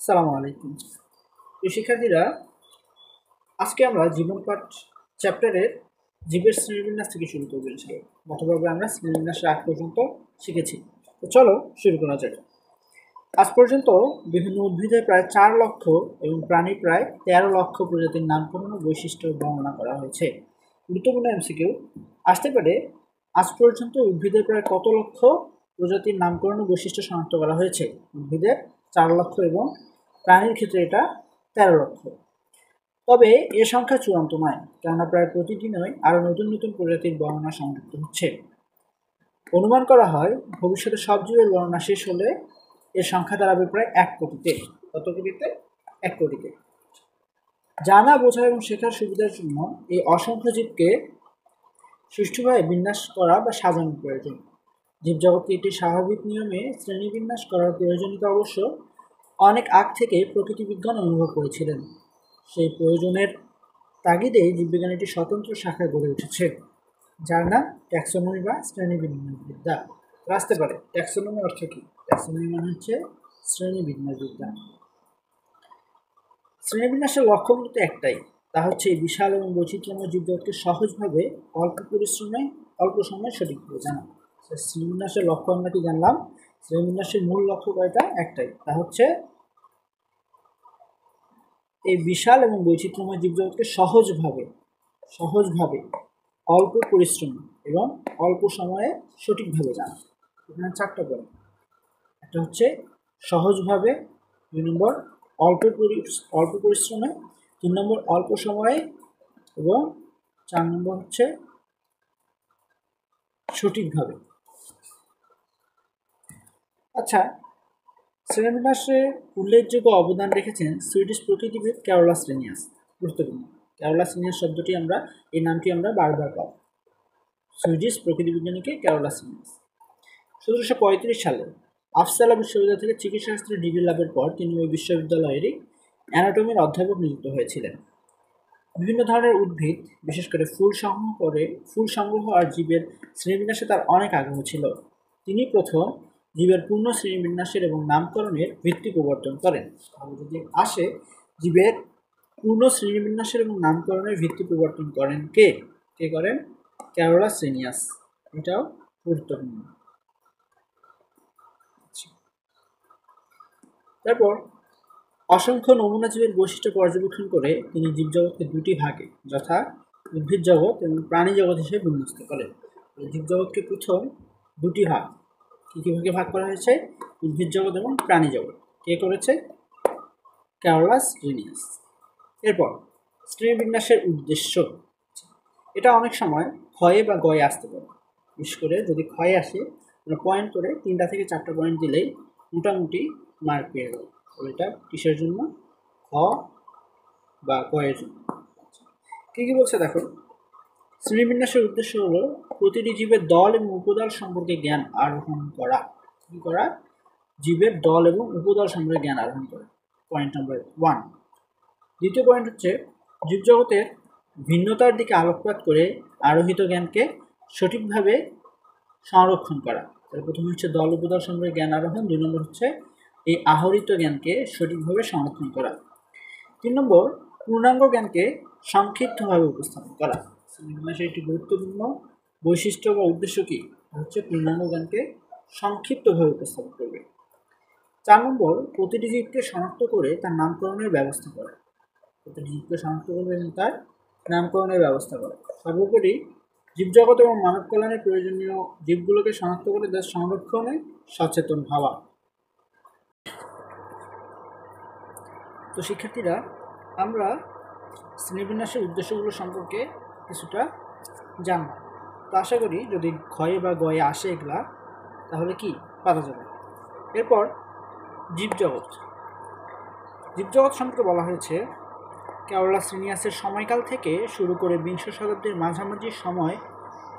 সালামু আলাইকুম। প্রিয় শিক্ষার্থীরা, আজকে আমরা জীবনপাঠ চ্যাপ্টারের জীবের শ্রেণীবিন্যাস থেকে শুরু করবো ইনশাআল্লাহ। গতভাবে আমরা শ্রেণীবিন্যাসের আগ পর্যন্ত শিখেছি। তো চলো শুরু করা যাক। আজ পর্যন্ত বিভিন্ন উদ্ভিদের প্রায় 4 লক্ষ এবং প্রাণী প্রায় 13 লক্ষ প্রজাতির নামকরণ ও বৈশিষ্ট্য বর্ণনা করা হয়েছে। গুরুত্বপূর্ণ এমসিকিউ আসতে পারে, আজ পর্যন্ত উদ্ভিদের প্রায় কত লক্ষ প্রজাতির নামকরণ ও বৈশিষ্ট্য শনাক্ত করা হয়েছে? উদ্ভিদের 4 লক্ষ এবং প্রাণীর ক্ষেত্রে এটা 13 লক্ষ। তবে এ সংখ্যা চূড়ান্ত নয়, কেননা প্রায় প্রতিদিনই আরও নতুন নতুন প্রজাতির বর্ণনা সংযুক্ত হচ্ছে। অনুমান করা হয় ভবিষ্যতে সব জীবের বর্ণনা শেষ হলে এর সংখ্যা দাঁড়াবে প্রায় 1 কোটিতে। কত কোটিতে? 1 কোটিতে। জানা, বোঝা এবং শেখার সুবিধার জন্য এই অসংখ্য জীবকে সুষ্ঠুভাবে বিন্যাস করা বা সাজানোর প্রয়োজন। জীবজগৎকে একটি স্বাভাবিক নিয়মে শ্রেণীবিন্যাস করার প্রয়োজনীয়তা অবশ্য অনেক আগ থেকে প্রকৃতিবিজ্ঞান অনুভব করেছিলেন। সেই প্রয়োজনের তাগিদে জীববিজ্ঞান একটি স্বতন্ত্র শাখা গড়ে উঠেছে, যার নাম ট্যাক্সোনমি বা শ্রেণীবিন্যাসবিদ্যা। আসতে পারে ট্যাক্সোনমি অর্থ কি? ট্যাক্সোনমি মানে হচ্ছে শ্রেণীবিন্যাসবিদ্যা। শ্রেণীবিন্যাসের লক্ষ্য মূলত একটাই, তা হচ্ছে এই বিশাল এবং বৈচিত্র্যময় জীবজগৎকে সহজভাবে অল্প পরিশ্রমে অল্প সময়ে সঠিকভাবে জানা। শ্রেণীবিন্যাসের লক্ষ্য আমরা কি জানলাম? শ্রেণীবিন্যাসের মূল লক্ষ্য কয়টা? একটাই, তা হচ্ছে এই বিশাল এবং বৈচিত্র্যময় জীবজগৎকে সহজভাবে অল্প পরিশ্রম এবং অল্প সময়ে সঠিকভাবে জানা। এখানে 4টা পয়েন্ট। একটা হচ্ছে সহজভাবে, 2 নম্বর অল্প পরিশ্রমে, 3 নম্বর অল্প সময়ে এবং 4 নম্বর হচ্ছে সঠিকভাবে। আচ্ছা, শ্রেণীবিন্যাসে উল্লেখযোগ্য অবদান রেখেছেন সুইডিশ প্রকৃতিবিদ ক্যারোলাস লিনিয়াস। গুরুত্বপূর্ণ, ক্যারোলাস লিনিয়াস শব্দটি এই নামটি আমরা বারবার পাব। Swedish প্রকৃতিবিজ্ঞানীকে Carolus Linnaeus. 1735 সালে আপসালা বিশ্ববিদ্যালয় থেকে চিকিৎসাশাস্ত্রে ডিগ্রি লাভের পর তিনি ওই বিশ্ববিদ্যালয়েরই অ্যানাটমির অধ্যাপক নিযুক্ত হয়েছিলেন। বিভিন্ন ধরনের উদ্ভিদ, বিশেষ করে ফুল সংগ্রহ আর জীবের শ্রেণীবিন্যাসে তার অনেক আগ্রহ ছিল। তিনি প্রথম জীবের পূর্ণ শ্রেণীবিন্যাসের এবং নামকরণের ভিত্তি প্রবর্তন করেন। যদি আসে, জীবের পূর্ণ শ্রেণীবিন্যাসের এবং নামকরণের ভিত্তি প্রবর্তন করেন কে? করেন? Carolus Linnaeus. এটাও গুরুত্বপূর্ণ। তারপর অসংখ্য নমুনা জীবের বৈশিষ্ট্য পর্যবেক্ষণ করে তিনি জীবজগৎকে 2টি ভাগে, যথা উদ্ভিদ জগৎ এবং প্রাণী জগৎ হিসেবে বিন্যস্ত করেন। জীবজগৎকে প্রথম 2টি ভাগ, কী ভাগে ভাগ করা হয়েছে? উদ্ভিদ জগৎ এবং প্রাণী জগৎ। কে করেছে? Carolus Linnaeus. এরপর শ্রেণীবিন্যাসের উদ্দেশ্য, এটা অনেক সময় ক্ষয়ে বা গয়ে আসতে পারে। বিশেষ করে যদি ক্ষয়ে আসে, পয়েন্ট করে 3টা থেকে 4টা পয়েন্ট দিলেই মোটামুটি মার্ক পেয়ে গেল। এটা কিসের জন্য? খ বা গয়ের জন্য। কি বলছে দেখো, শ্রেণীবিন্যাসের উদ্দেশ্য হলো প্রতিটি জীবের দল এবং উপদল সম্পর্কে জ্ঞান আরোহণ করা। কি করা? জীবের দল এবং উপদল সম্পর্কে জ্ঞান আরোহণ করা। Point number 1। দ্বিতীয় পয়েন্ট হচ্ছে জীবজগতের ভিন্নতার দিকে আলোকপাত করে আরোহিত জ্ঞানকে সঠিকভাবে সংরক্ষণ করা। তাহলে প্রথমে হচ্ছে দল উপদল সম্পর্কে জ্ঞান আরোহণ, 2 নম্বর হচ্ছে এই আহরিত জ্ঞানকে সঠিকভাবে সংরক্ষণ করা, 3 নম্বর পূর্ণাঙ্গ জ্ঞানকে সংক্ষিপ্তভাবে উপস্থাপন করা। শ্রেণীবিন্যাসের একটি গুরুত্বপূর্ণ বৈশিষ্ট্য বা উদ্দেশ্য কি? হচ্ছে পূর্ণাঙ্গ জ্ঞানকে সংক্ষিপ্তভাবে উপস্থাপন করবে। 4 নম্বর প্রতিটি জীবকে শনাক্ত করে তার নামকরণের ব্যবস্থা করা। প্রতিটি জীবকে শনাক্ত করবে এবং তার নামকরণের ব্যবস্থা করা। সর্বোপরি জীবজগৎ এবং মানব কল্যাণের প্রয়োজনীয় জীবগুলোকে শনাক্ত করে তাদের সংরক্ষণে সচেতন হওয়া। তো শিক্ষার্থীরা, আমরা শ্রেণীবিন্যাসের উদ্দেশ্যগুলো সম্পর্কে কিছুটা জানলাম। তো আশা করি যদি ক্ষয়ে বা গয়ে আসে এগুলা, তাহলে কি পারা যাবে। এরপর জীবজগৎ সম্পর্কে বলা হয়েছে, ক্যারোলাস লিনিয়াসের সময়কাল থেকে শুরু করে 20 শতাব্দীর মাঝামাঝি সময়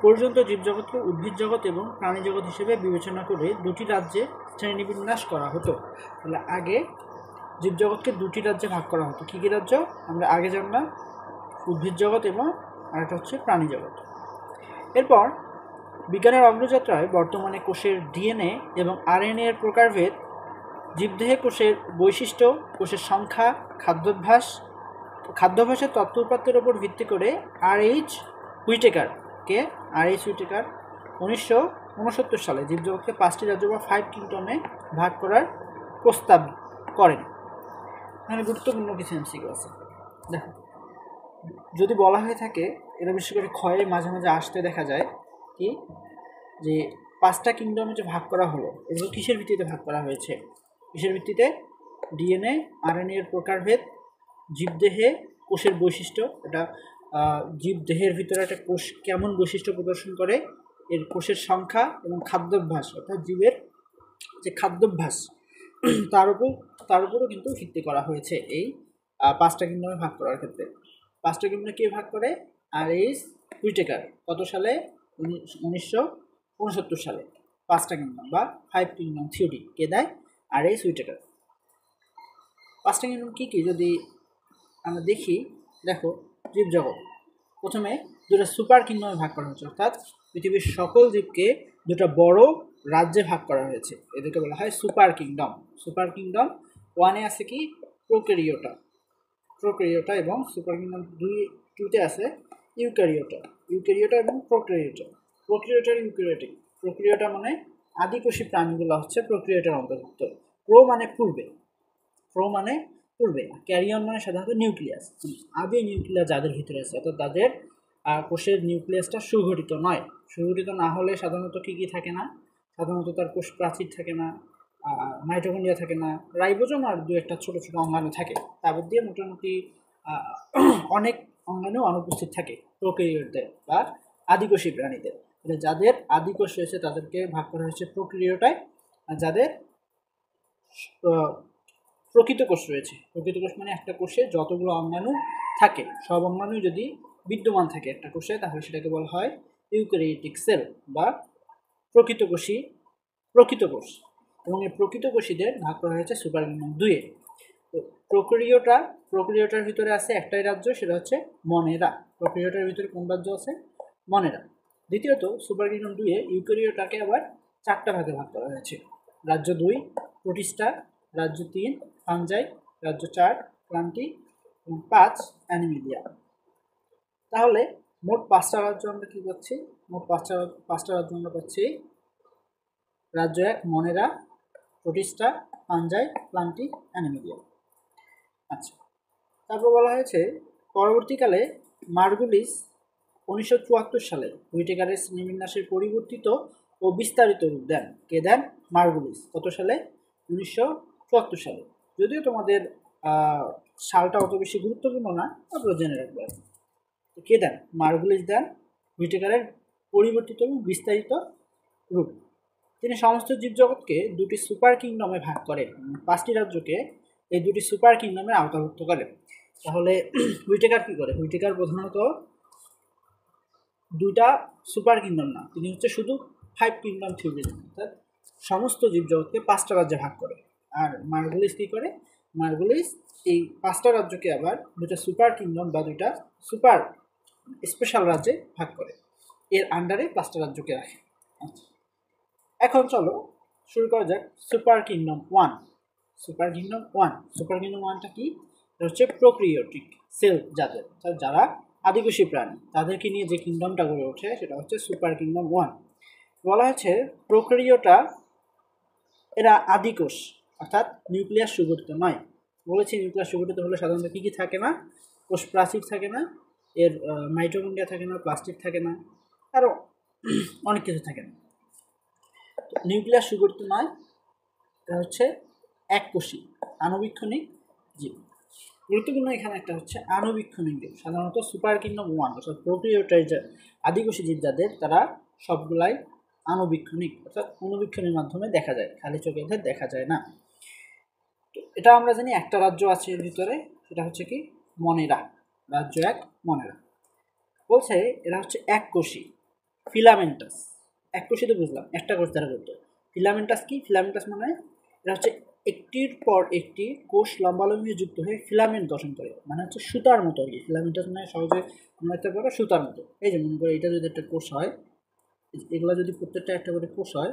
পর্যন্ত জীবজগৎকে উদ্ভিদ জগৎ এবং প্রাণী জগৎ হিসেবে বিবেচনা করে 2টি রাজ্যে শ্রেণীবিন্যাস করা হতো। তাহলে আগে জীবজগৎকে 2টি রাজ্যে ভাগ করা হতো। কী কী রাজ্য? আমরা আগে জানলাম, উদ্ভিদ জগৎ এবং আরেকটা হচ্ছে প্রাণী জগৎ। এরপর বিজ্ঞানের অগ্রযাত্রায় বর্তমানে কোষের ডিএনএ এবং আরএনএ এর প্রকারভেদ জীবদেহে কোষের বৈশিষ্ট্য, কোষের সংখ্যা, খাদ্যাভ্যাসের তথ্য উপাত্তের উপর ভিত্তি করে আর.এইচ. হুইটেকার 1969 সালে জীবজগৎকে 5টি রাজ্য বা 5 কিংডমে ভাগ করার প্রস্তাব করেন। এখানে গুরুত্বপূর্ণ কিছু এমসিকিউ আছে। দেখো, যদি বলা হয়ে থাকে, এটা বিশেষ করে ক্ষয়ে মাঝে মাঝে আসতে দেখা যায় কি, যে 5টা কিংডমে যে ভাগ করা হলো, এগুলো কিসের ভিত্তিতে ভাগ করা হয়েছে? কিসের ভিত্তিতে? ডিএনএ, আরএনএ এর প্রকারভেদ, জীবদেহে কোষের বৈশিষ্ট্য, এটা জীবদেহের ভিতরে একটা কোষ কেমন বৈশিষ্ট্য প্রদর্শন করে, এর কোষের সংখ্যা এবং খাদ্যাভ্যাস, অর্থাৎ জীবের যে খাদ্যাভ্যাস তার উপরও কিন্তু ভিত্তি করা হয়েছে এই 5টা কিংডমে ভাগ করার ক্ষেত্রে। 5টা কিংডমে কে ভাগ করে? আর.এইচ. হুইটেকার। কত সালে? 1969 সালে। 5টা কিংডম বা 5 কিংডম থিওরি কে দেয়? আর.এইচ. হুইটেকার। 5টা কিংডম কী কী যদি আমরা দেখি, দেখো, জীবজগৎ প্রথমে দুটো সুপার কিংডমে ভাগ করা হয়েছে, অর্থাৎ পৃথিবীর সকল জীবকে দুটো বড় রাজ্যে ভাগ করা হয়েছে, এদেরকে বলা হয় সুপার কিংডম। সুপার কিংডম 1-এ আছে কি? প্রোক্যারিওটা এবং সুপার কিংডম 2-তে আছে ইউক্যারিওটা এবং প্রোক্যারিওটা। প্রোক্যারিওটা মানে আদিকোষী প্রাণীগুলো হচ্ছে প্রোক্যারিওটার অন্তর্ভুক্ত। প্রো মানে পূর্বে, ক্যারিয়ন মানে সাধারণত নিউক্লিয়াস, আদি নিউক্লিয়াস যাদের ভিতরে আছে, অর্থাৎ তাদের কোষের নিউক্লিয়াসটা সুগঠিত নয়। সুগঠিত না হলে সাধারণত কী থাকে না? সাধারণত তার কোষ প্রাচীর থাকে না, মাইটোকন্ড্রিয়া থাকে না, রাইবোজোম আর 2-একটা ছোটো ছোটো অঙ্গাণু থাকে। তারপর দিয়ে মোটামুটি অনেক অঙ্গাণু অনুপস্থিত থাকে প্রোক্যারিওটদের বা আদিকোষী প্রাণীদের। যাদের আদিকোষ রয়েছে তাদেরকে ভাগ করা হয়েছে প্রোক্যারিওটায়, আর যাদের প্রকৃত কোষ রয়েছে, প্রকৃত কোষ মানে একটা কোষে যতগুলো অঙ্গাণু থাকে, সব অঙ্গাণু যদি বিদ্যমান থাকে একটা কোষে, তাহলে সেটাকে বলা হয় ইউক্যারিওটিক সেল বা প্রকৃত কোষ। এবং এই প্রকৃত কোষীদের ভাগ করা হয়েছে সুপার কিংডম 2-এ। তো প্রোক্যারিওটার ভিতরে আছে একটাই রাজ্য, সেটা হচ্ছে মনেরা। প্রোক্যারিওটার ভিতরে কোন রাজ্য আছে? মনেরা। দ্বিতীয়ত, সুপার কিংডম 2-এ ইউক্যারিওটাকে আবার 4টা ভাগে ভাগ করা হয়েছে। রাজ্য 2 প্রোটিস্টা, রাজ্য 3 ফাঞ্জাই, রাজ্য 4 প্লান্টি এবং 5 অ্যানিমেলিয়া। তাহলে মোট 5টা রাজ্য আমরা কী পাচ্ছি? মোট 5টা রাজ্য আমরা পাচ্ছি। রাজ্য 1 মনেরা, প্রোটিস্টা, ফাঞ্জাই, প্লান্টি, অ্যানিমেলিয়া। আচ্ছা, তারপর বলা হয়েছে পরবর্তীকালে মার্গুলিস 1974 সালে হুইটেকারের শ্রেণীবিন্যাসের পরিবর্তিত ও বিস্তারিত রূপ দেন। কে দেন? মার্গুলিস। কত সালে? 1974 সালে। যদিও তোমাদের সালটা অত বেশি গুরুত্বপূর্ণ না, আপনারা জেনে রাখবেন। কে দেন? মার্গুলিস দেন হুইটেকারের পরিবর্তিত এবং বিস্তারিত রূপ। তিনি সমস্ত জীবজগৎকে 2টি সুপার কিংডমে ভাগ করেন, 5টি রাজ্যকে এই 2টি সুপার কিংডমে আওতাভুক্ত করেন। তাহলে হুইটেকার কী করে? হুইটেকার প্রধানত 2টা সুপার কিংডম না, তিনি হচ্ছে শুধু 5 কিংডম থিওরি, অর্থাৎ সমস্ত জীবজগৎকে 5টা রাজ্যে ভাগ করে। আর মার্গুলিস কী করে? মার্গুলিস এই 5টা রাজ্যকে আবার 2টা সুপার কিংডম বা 2টা সুপার স্পেশাল রাজ্যে ভাগ করে, এর আন্ডারে 5টা রাজ্যকে রাখে। আচ্ছা, এখন চলো শুরু করা যাক সুপার কিংডম 1। সুপার কিংডম 1টা কি? এটা হচ্ছে প্রোক্যারিওটিক সেল জাতের, যারা আদিকোষী প্রাণী, তাদেরকে নিয়ে যে কিংডমটা গড়ে ওঠে সেটা হচ্ছে সুপার কিংডম 1। বলা হয়েছে প্রোক্যারিওটা এরা আদিকোষ, অর্থাৎ নিউক্লিয়াস সুগঠিত নয়। বলেছি নিউক্লিয়াস সুগঠিত হলে সাধারণত কী কী থাকে না? কোষ প্রাচীর থাকে না, এর মাইটোকন্ড্রিয়া থাকে না, প্লাস্টিক থাকে না, আরও অনেক কিছু থাকে না। নিউক্লিয়াস সুগঠিত নয়, এটা হচ্ছে এককোষী আণুবীক্ষণিক জীব। গুরুত্বপূর্ণ এখানে একটা হচ্ছে আণুবীক্ষণিক জীব। সাধারণত সুপার কিংডম 1 অর্থাৎ প্রোক্যারিওটার যে আদিকোষী জীব যাদের, তারা সবগুলাই আণুবীক্ষণিক, অর্থাৎ অণুবীক্ষণের মাধ্যমে দেখা যায়, খালি চোখে দেখা যায় না। তো এটা আমরা জানি একটা রাজ্য আছে এর ভিতরে, সেটা হচ্ছে কি? মনেরা। রাজ্য 1 মনেরা। বলছে এরা হচ্ছে এককোষী ফিলামেন্টাস। এককোষী তো বুঝলাম, একটা কোষ দ্বারা গঠিত। ফিলামেন্টাস কি? ফিলামেন্টাস মানে এরা হচ্ছে একটির পর একটি কোষ লম্বালম্বি যুক্ত হয়ে ফিলামেন্ট গঠন করে, মানে হচ্ছে সুতার মতো আর কি। ফিলামেন্টাস মানে সহজে আমরা একটা করে সুতার মতো। এই যে মনে করে এটা যদি একটা কোষ হয়, এগুলো যদি প্রত্যেকটা একটা করে কোষ হয়,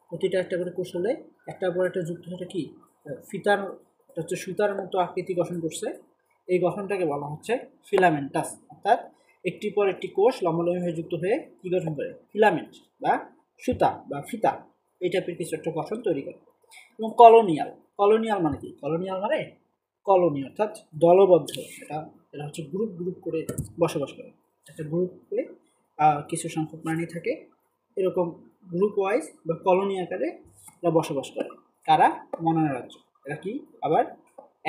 প্রতিটা একটা করে কোষ হলে একটার পর একটা যুক্ত হয়ে কি ফিতার, এটা হচ্ছে সুতার মতো আকৃতি গঠন করছে। এই গঠনটাকে বলা হচ্ছে ফিলামেন্টাস। অর্থাৎ একটি পর একটি কোষ লম্বালম্বিভাবে যুক্ত হয়ে কি গঠন করে? ফিলামেন্ট বা সুতা বা ফিতা, এই টাইপের কিছু একটা গঠন তৈরি করে। এবং কলোনিয়াল, কলোনিয়াল মানে কি? কলোনিয়াল মানে কলোনি অর্থাৎ দলবদ্ধ। এটা হচ্ছে গ্রুপ গ্রুপ করে বসবাস করে। একটা গ্রুপে কিছু সংখ্যক প্রাণী থাকে, এরকম গ্রুপ ওয়াইজ বা কলোনি আকারে এরা বসবাস করে। কারা? মনোনা রাজ্য। এরা কি আবার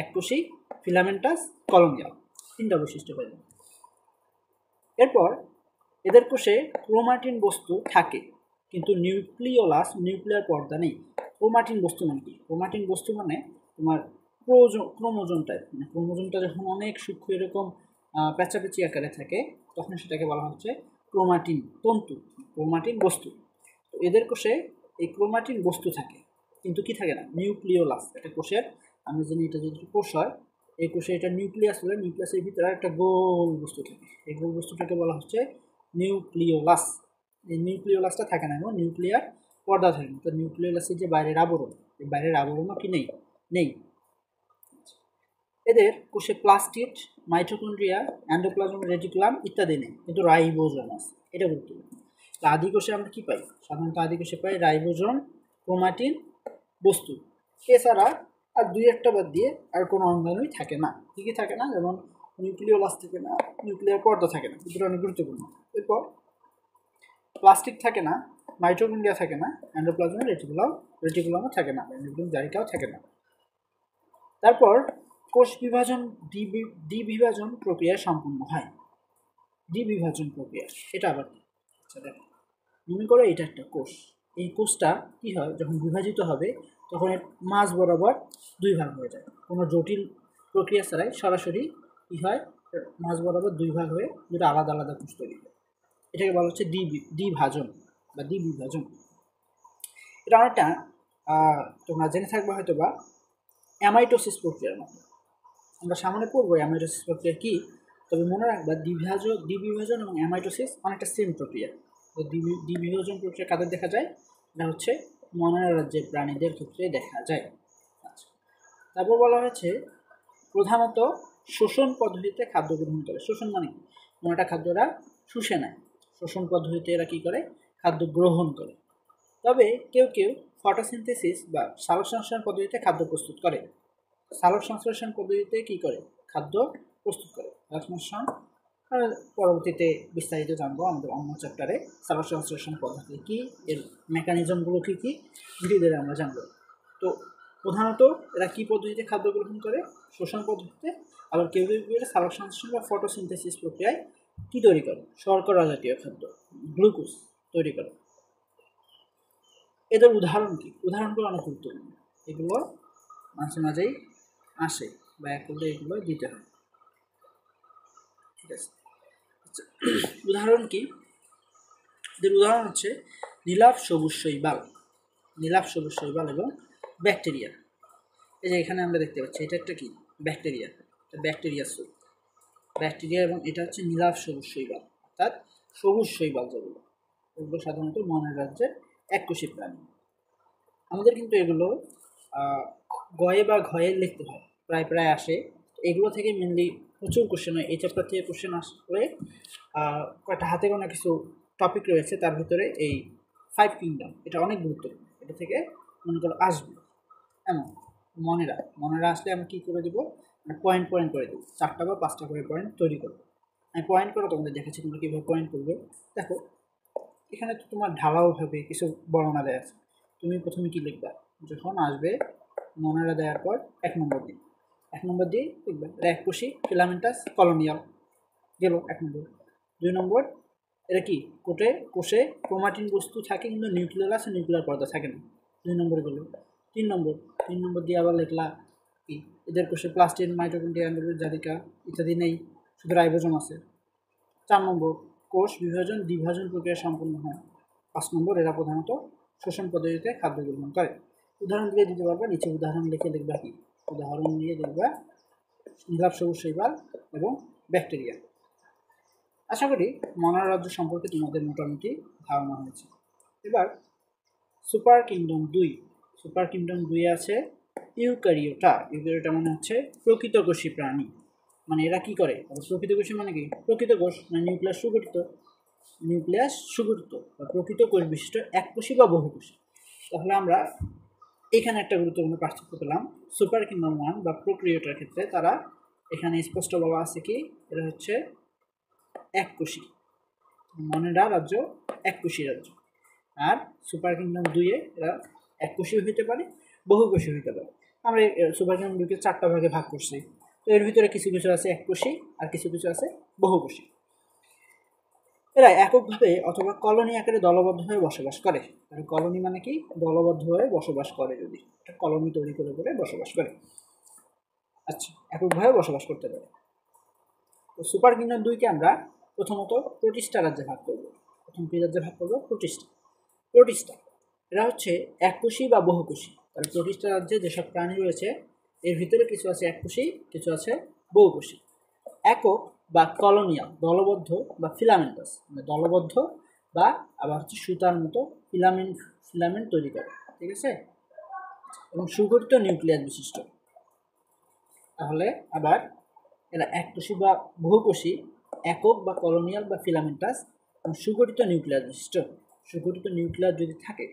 এককোষী, ফিলামেন্টাস, কলোনিয়াল, তিনটা বৈশিষ্ট্য পাই। এরপর এদের কোষে ক্রোমাটিন বস্তু থাকে, কিন্তু নিউক্লিওলাস, নিউক্লিয়ার পর্দা নেই। ক্রোমাটিন বস্তু মানে কি? ক্রোমাটিন বস্তু মানে তোমার ক্রোমোজোম টাইপ, মানে ক্রোমোজোমটা যখন অনেক সূক্ষ্ম এরকম প্যাচাপেচি আকারে থাকে তখন সেটাকে বলা হচ্ছে ক্রোমাটিন তন্তু, ক্রোমাটিন বস্তু। তো এদের কোষে এই ক্রোমাটিন বস্তু থাকে, কিন্তু কি থাকে না? নিউক্লিওলাস। একটা কোষের, আমি জানি এটা যদি কোষ হয়, এই কোষে এটা নিউক্লিয়াস হলে নিউক্লিয়াসের ভিতরে একটা গোল বস্তু থাকে, এই গোল বস্তুটাকে বলা হচ্ছে নিউক্লিওলাস। এই নিউক্লিওলাসটা থাকে না, এবং নিউক্লিয়ার পর্দা থাকে না। তো নিউক্লিওলাসের যে বাইরের আবরণ, এই বাইরের আবরণও কি নেই? নেই। এদের কোষে প্লাস্টিড, মাইটোকন্ড্রিয়া, এন্ডোপ্লাজম, রেটিকুলাম ইত্যাদি নেই, কিন্তু রাইবোজোম আছে। এটা গুরুত্বপূর্ণ। আদি কোষে আমরা কি পাই? সাধারণত আদি কোষে পাই রাইবোজোম, ক্রোমাটিন বস্তু। এছাড়া আর দুই একটা বাদ দিয়ে আর কোনো অঙ্গাণুই থাকে না। কী কী থাকে না? যেমন নিউক্লিওলাস থাকে না, নিউক্লিয়ার পর্দা থাকে না, দুটো অনেক গুরুত্বপূর্ণ। এরপর প্লাস্টিক থাকে না, মাইটোকন্ড্রিয়া থাকে না, এন্ডোপ্লাজম, রেটিকুলামও থাকে না, এন্ডোপ্লাজম জারিকাও থাকে না। তারপর কোষ বিভাজন দ্বিবিভাজন প্রক্রিয়া সম্পূর্ণ হয়। দ্বিবিভাজন প্রক্রিয়া এটা আবার আচ্ছা দেখো, মনে করো এটা একটা কোষ। এই কোষটা কি হয়? যখন বিভাজিত হবে তখন এর মাঝ বরাবর দুই ভাগ হয়ে যায়। কোনো জটিল প্রক্রিয়া ছাড়াই সরাসরি কি হয়? মাঝ বরাবর দুই ভাগ হয়ে দুটো আলাদা আলাদা কোষ তৈরি হয়। এটাকে বলা হচ্ছে দ্বিভাজন বা দ্বিবিভাজন। এটা অনেকটা তোমরা জেনে থাকবে হয়তো বা অ্যামাইটোসিস প্রক্রিয়ার মতো। আমরা সামনে পড়বো অ্যামাইটোসিস প্রক্রিয়া কী, তবে মনে রাখবা দ্বিবিভাজন এবং অ্যামাইটোসিস অনেকটা সেম প্রক্রিয়া। তো দ্বিবিভাজন প্রক্রিয়া কাদের দেখা যায়? এটা হচ্ছে মনোনা রাজ্যের প্রাণীদের ক্ষেত্রে দেখা যায়। আচ্ছা, তারপর বলা হয়েছে প্রধানত শোষণ পদ্ধতিতে খাদ্য গ্রহণ করে। শোষণ মানে কি? একটা খাদ্যরা শুষে নেয়, শোষণ পদ্ধতিতে এরা কী করে? খাদ্য গ্রহণ করে। তবে কেউ কেউ ফটোসিনথেসিস বা সালোকসংশ্লেষণ পদ্ধতিতে খাদ্য প্রস্তুত করে। সালোকসংশ্লেষণ পদ্ধতিতে কী করে? খাদ্য প্রস্তুত করে। সালোকসংশ্লেষণ পরবর্তীতে বিস্তারিত জানবো আমাদের অন্য চ্যাপ্টারে। সালোকসংশ্লেষণ পদ্ধতি কী, এর মেকানিজমগুলো কী কী, ধীরে ধীরে আমরা জানবো। তো প্রধানত এরা কী পদ্ধতিতে খাদ্য গ্রহণ করে? শোষণ পদ্ধতিতে। আবার কেউ কেউ সালোকসংশ্লেষণ বা ফটোসিনথেসিস প্রক্রিয়ায় কী তৈরি করে? শর্করা জাতীয় খাদ্য, গ্লুকোজ তৈরি করে। এদের উদাহরণ কী? উদাহরণগুলো অনেক গুরুত্বপূর্ণ, এগুলো মাঝে মাঝেই আসে বা এক করলে এগুলো দিতে হয়। ঠিক আছে, আচ্ছা, উদাহরণ কি? এদের উদাহরণ হচ্ছে নীলাভ সবুজ শৈবাল, নীলাভ সবুজ শৈবাল এবং ব্যাকটেরিয়া। এই যে এখানে আমরা দেখতে পাচ্ছি এটা একটা কি? ব্যাকটেরিয়া, ব্যাকটেরিয়া স্যুপ, ব্যাকটেরিয়া, এবং এটা হচ্ছে নীলাভ সবুজ শৈবাল, অর্থাৎ সবুজ শৈবাল যেগুলো, ওগুলো সাধারণত মনোনা রাজ্যের এককোষী প্রাণী। আমাদের কিন্তু এগুলো গয়ে বা ঘয়ে লিখতে হয়, প্রায় প্রায় আসে। এগুলো থেকে মেনলি প্রচুর কোশ্চেন হয়। এই চ্যাপ্টার থেকে কোশ্চেন আসলে কয়েকটা হাতে গোনা কিছু টপিক রয়েছে, তার ভিতরে এই 5 কিংডম এটা অনেক গুরুত্বপূর্ণ। এটা থেকে মনে করো আসবে এমন মনেরা আসলে আমি কী করে দেবো? পয়েন্ট করে দেবো, 4টা বা 5টা করে পয়েন্ট তৈরি করবো। আমি পয়েন্ট করে তোমাদের দেখাচ্ছি তোমরা কীভাবে পয়েন্ট করবে। দেখো এখানে তো তোমার ঢালাওভাবে কিছু বর্ণনা দেওয়া আছে। তুমি প্রথমে কী লিখবা? যখন আসবে মনেরা দেওয়ার পর 1 নম্বর দিন, 1 নম্বর দিয়ে লিখবে এককোষী, ফিলামেন্টাস, কলোনিয়াল গেল 1 নম্বর। 2 নম্বর, এটা কি? কোষে ক্রোমাটিন বস্তু থাকে, কিন্তু নিউক্লিয়াস আর নিউক্লিয়ার পর্দা থাকে না, 2 নম্বর গেল। 3 নম্বর দিয়ে আবার লিখলা কি? এদের কোষে প্লাস্টিড, মাইটোকন্ড্রিয়া, এন্ডোপ্লাজম, জারিকা ইত্যাদি নেই, শুধু রাইবোজোম আছে। 4 নম্বর, কোষ বিভাজন দ্বিভাজন প্রক্রিয়া সম্পন্ন হয়। 5 নম্বর, এরা প্রধানত শোষণ পদ্ধতিতে খাদ্য গ্রহণ করে। উদাহরণ দিয়ে দিতে পারবা, নিচে উদাহরণ লিখে লিখবা কি? উদাহরণ দিয়ে দেখবা নীলাভ সবুজ শৈবাল এবং ব্যাকটেরিয়া। আশা করি মনোনা রাজ্য সম্পর্কে তোমাদের মোটামুটি ধারণা হয়েছে। এবার সুপার কিংডম 2, সুপার কিংডম 2 আছে ইউক্যারিওটা। ইউক্যারিওটা মানে হচ্ছে প্রকৃতকোষী প্রাণী। মানে এরা কি করে? প্রকৃতকোষী মানে কি? প্রকৃত কোষ মানে নিউক্লিয়াস সুগঠিত, নিউক্লিয়াস সুগঠিত বা প্রকৃত কোষ বিশিষ্ট এককোষী বা বহুকোষী। তাহলে আমরা এখানে একটা গুরুত্বপূর্ণ পার্থক্য পেলাম। সুপার কিংডম 1 বা প্রোক্যারিওটার ক্ষেত্রে তারা এখানে স্পষ্ট বলা আছে কি এরা হচ্ছে এককোষী, মনেরা রাজ্য এককোষী রাজ্য। আর সুপার কিংডম 2 এরা এককোষী হইতে পারে, বহুকোষী হইতে পারে। আমরা সুপার কিংডম 2 কে 4টা ভাগে ভাগ করছি। তো এর ভিতরে কিছু কিছু আছে এককোষী আর কিছু কিছু আছে বহুকোষী। এরা এককভাবে অথবা কলোনি আকারে দলবদ্ধ হয়ে বসবাস করে। কলোনি মানে কি? দলবদ্ধ হয়ে বসবাস করে, যদি একটা কলোনি তৈরি করে করে বসবাস করে। আচ্ছা, এককভাবে বসবাস করতে পারে। তো সুপার কিংডম 2 কে আমরা প্রথমত প্রোটিস্টা রাজ্যে ভাগ করব। প্রথম কি রাজ্যে ভাগ করব? প্রোটিস্টা। প্রোটিস্টা এরা হচ্ছে এককোষী বা বহুকোষী। তাহলে প্রোটিস্টা রাজ্যে যেসব প্রাণী রয়েছে এর ভিতরে কিছু আছে এককোষী, কিছু আছে বহুকোষী। একক বা কলোনিয়াল, দলবদ্ধ বা ফিলামেন্টাস, মানে দলবদ্ধ বা আবার হচ্ছে সুতার মতো ফিলামেন্ট তৈরি করে, ঠিক আছে, এবং সুগঠিত নিউক্লিয়াস বিশিষ্ট। তাহলে আবার এরা এককোষী বা বহুকোষী, একক বা কলোনিয়াল বা ফিলামেন্টাস এবং সুগঠিত নিউক্লিয়াস বিশিষ্ট। সুগঠিত নিউক্লিয়াস যদি থাকে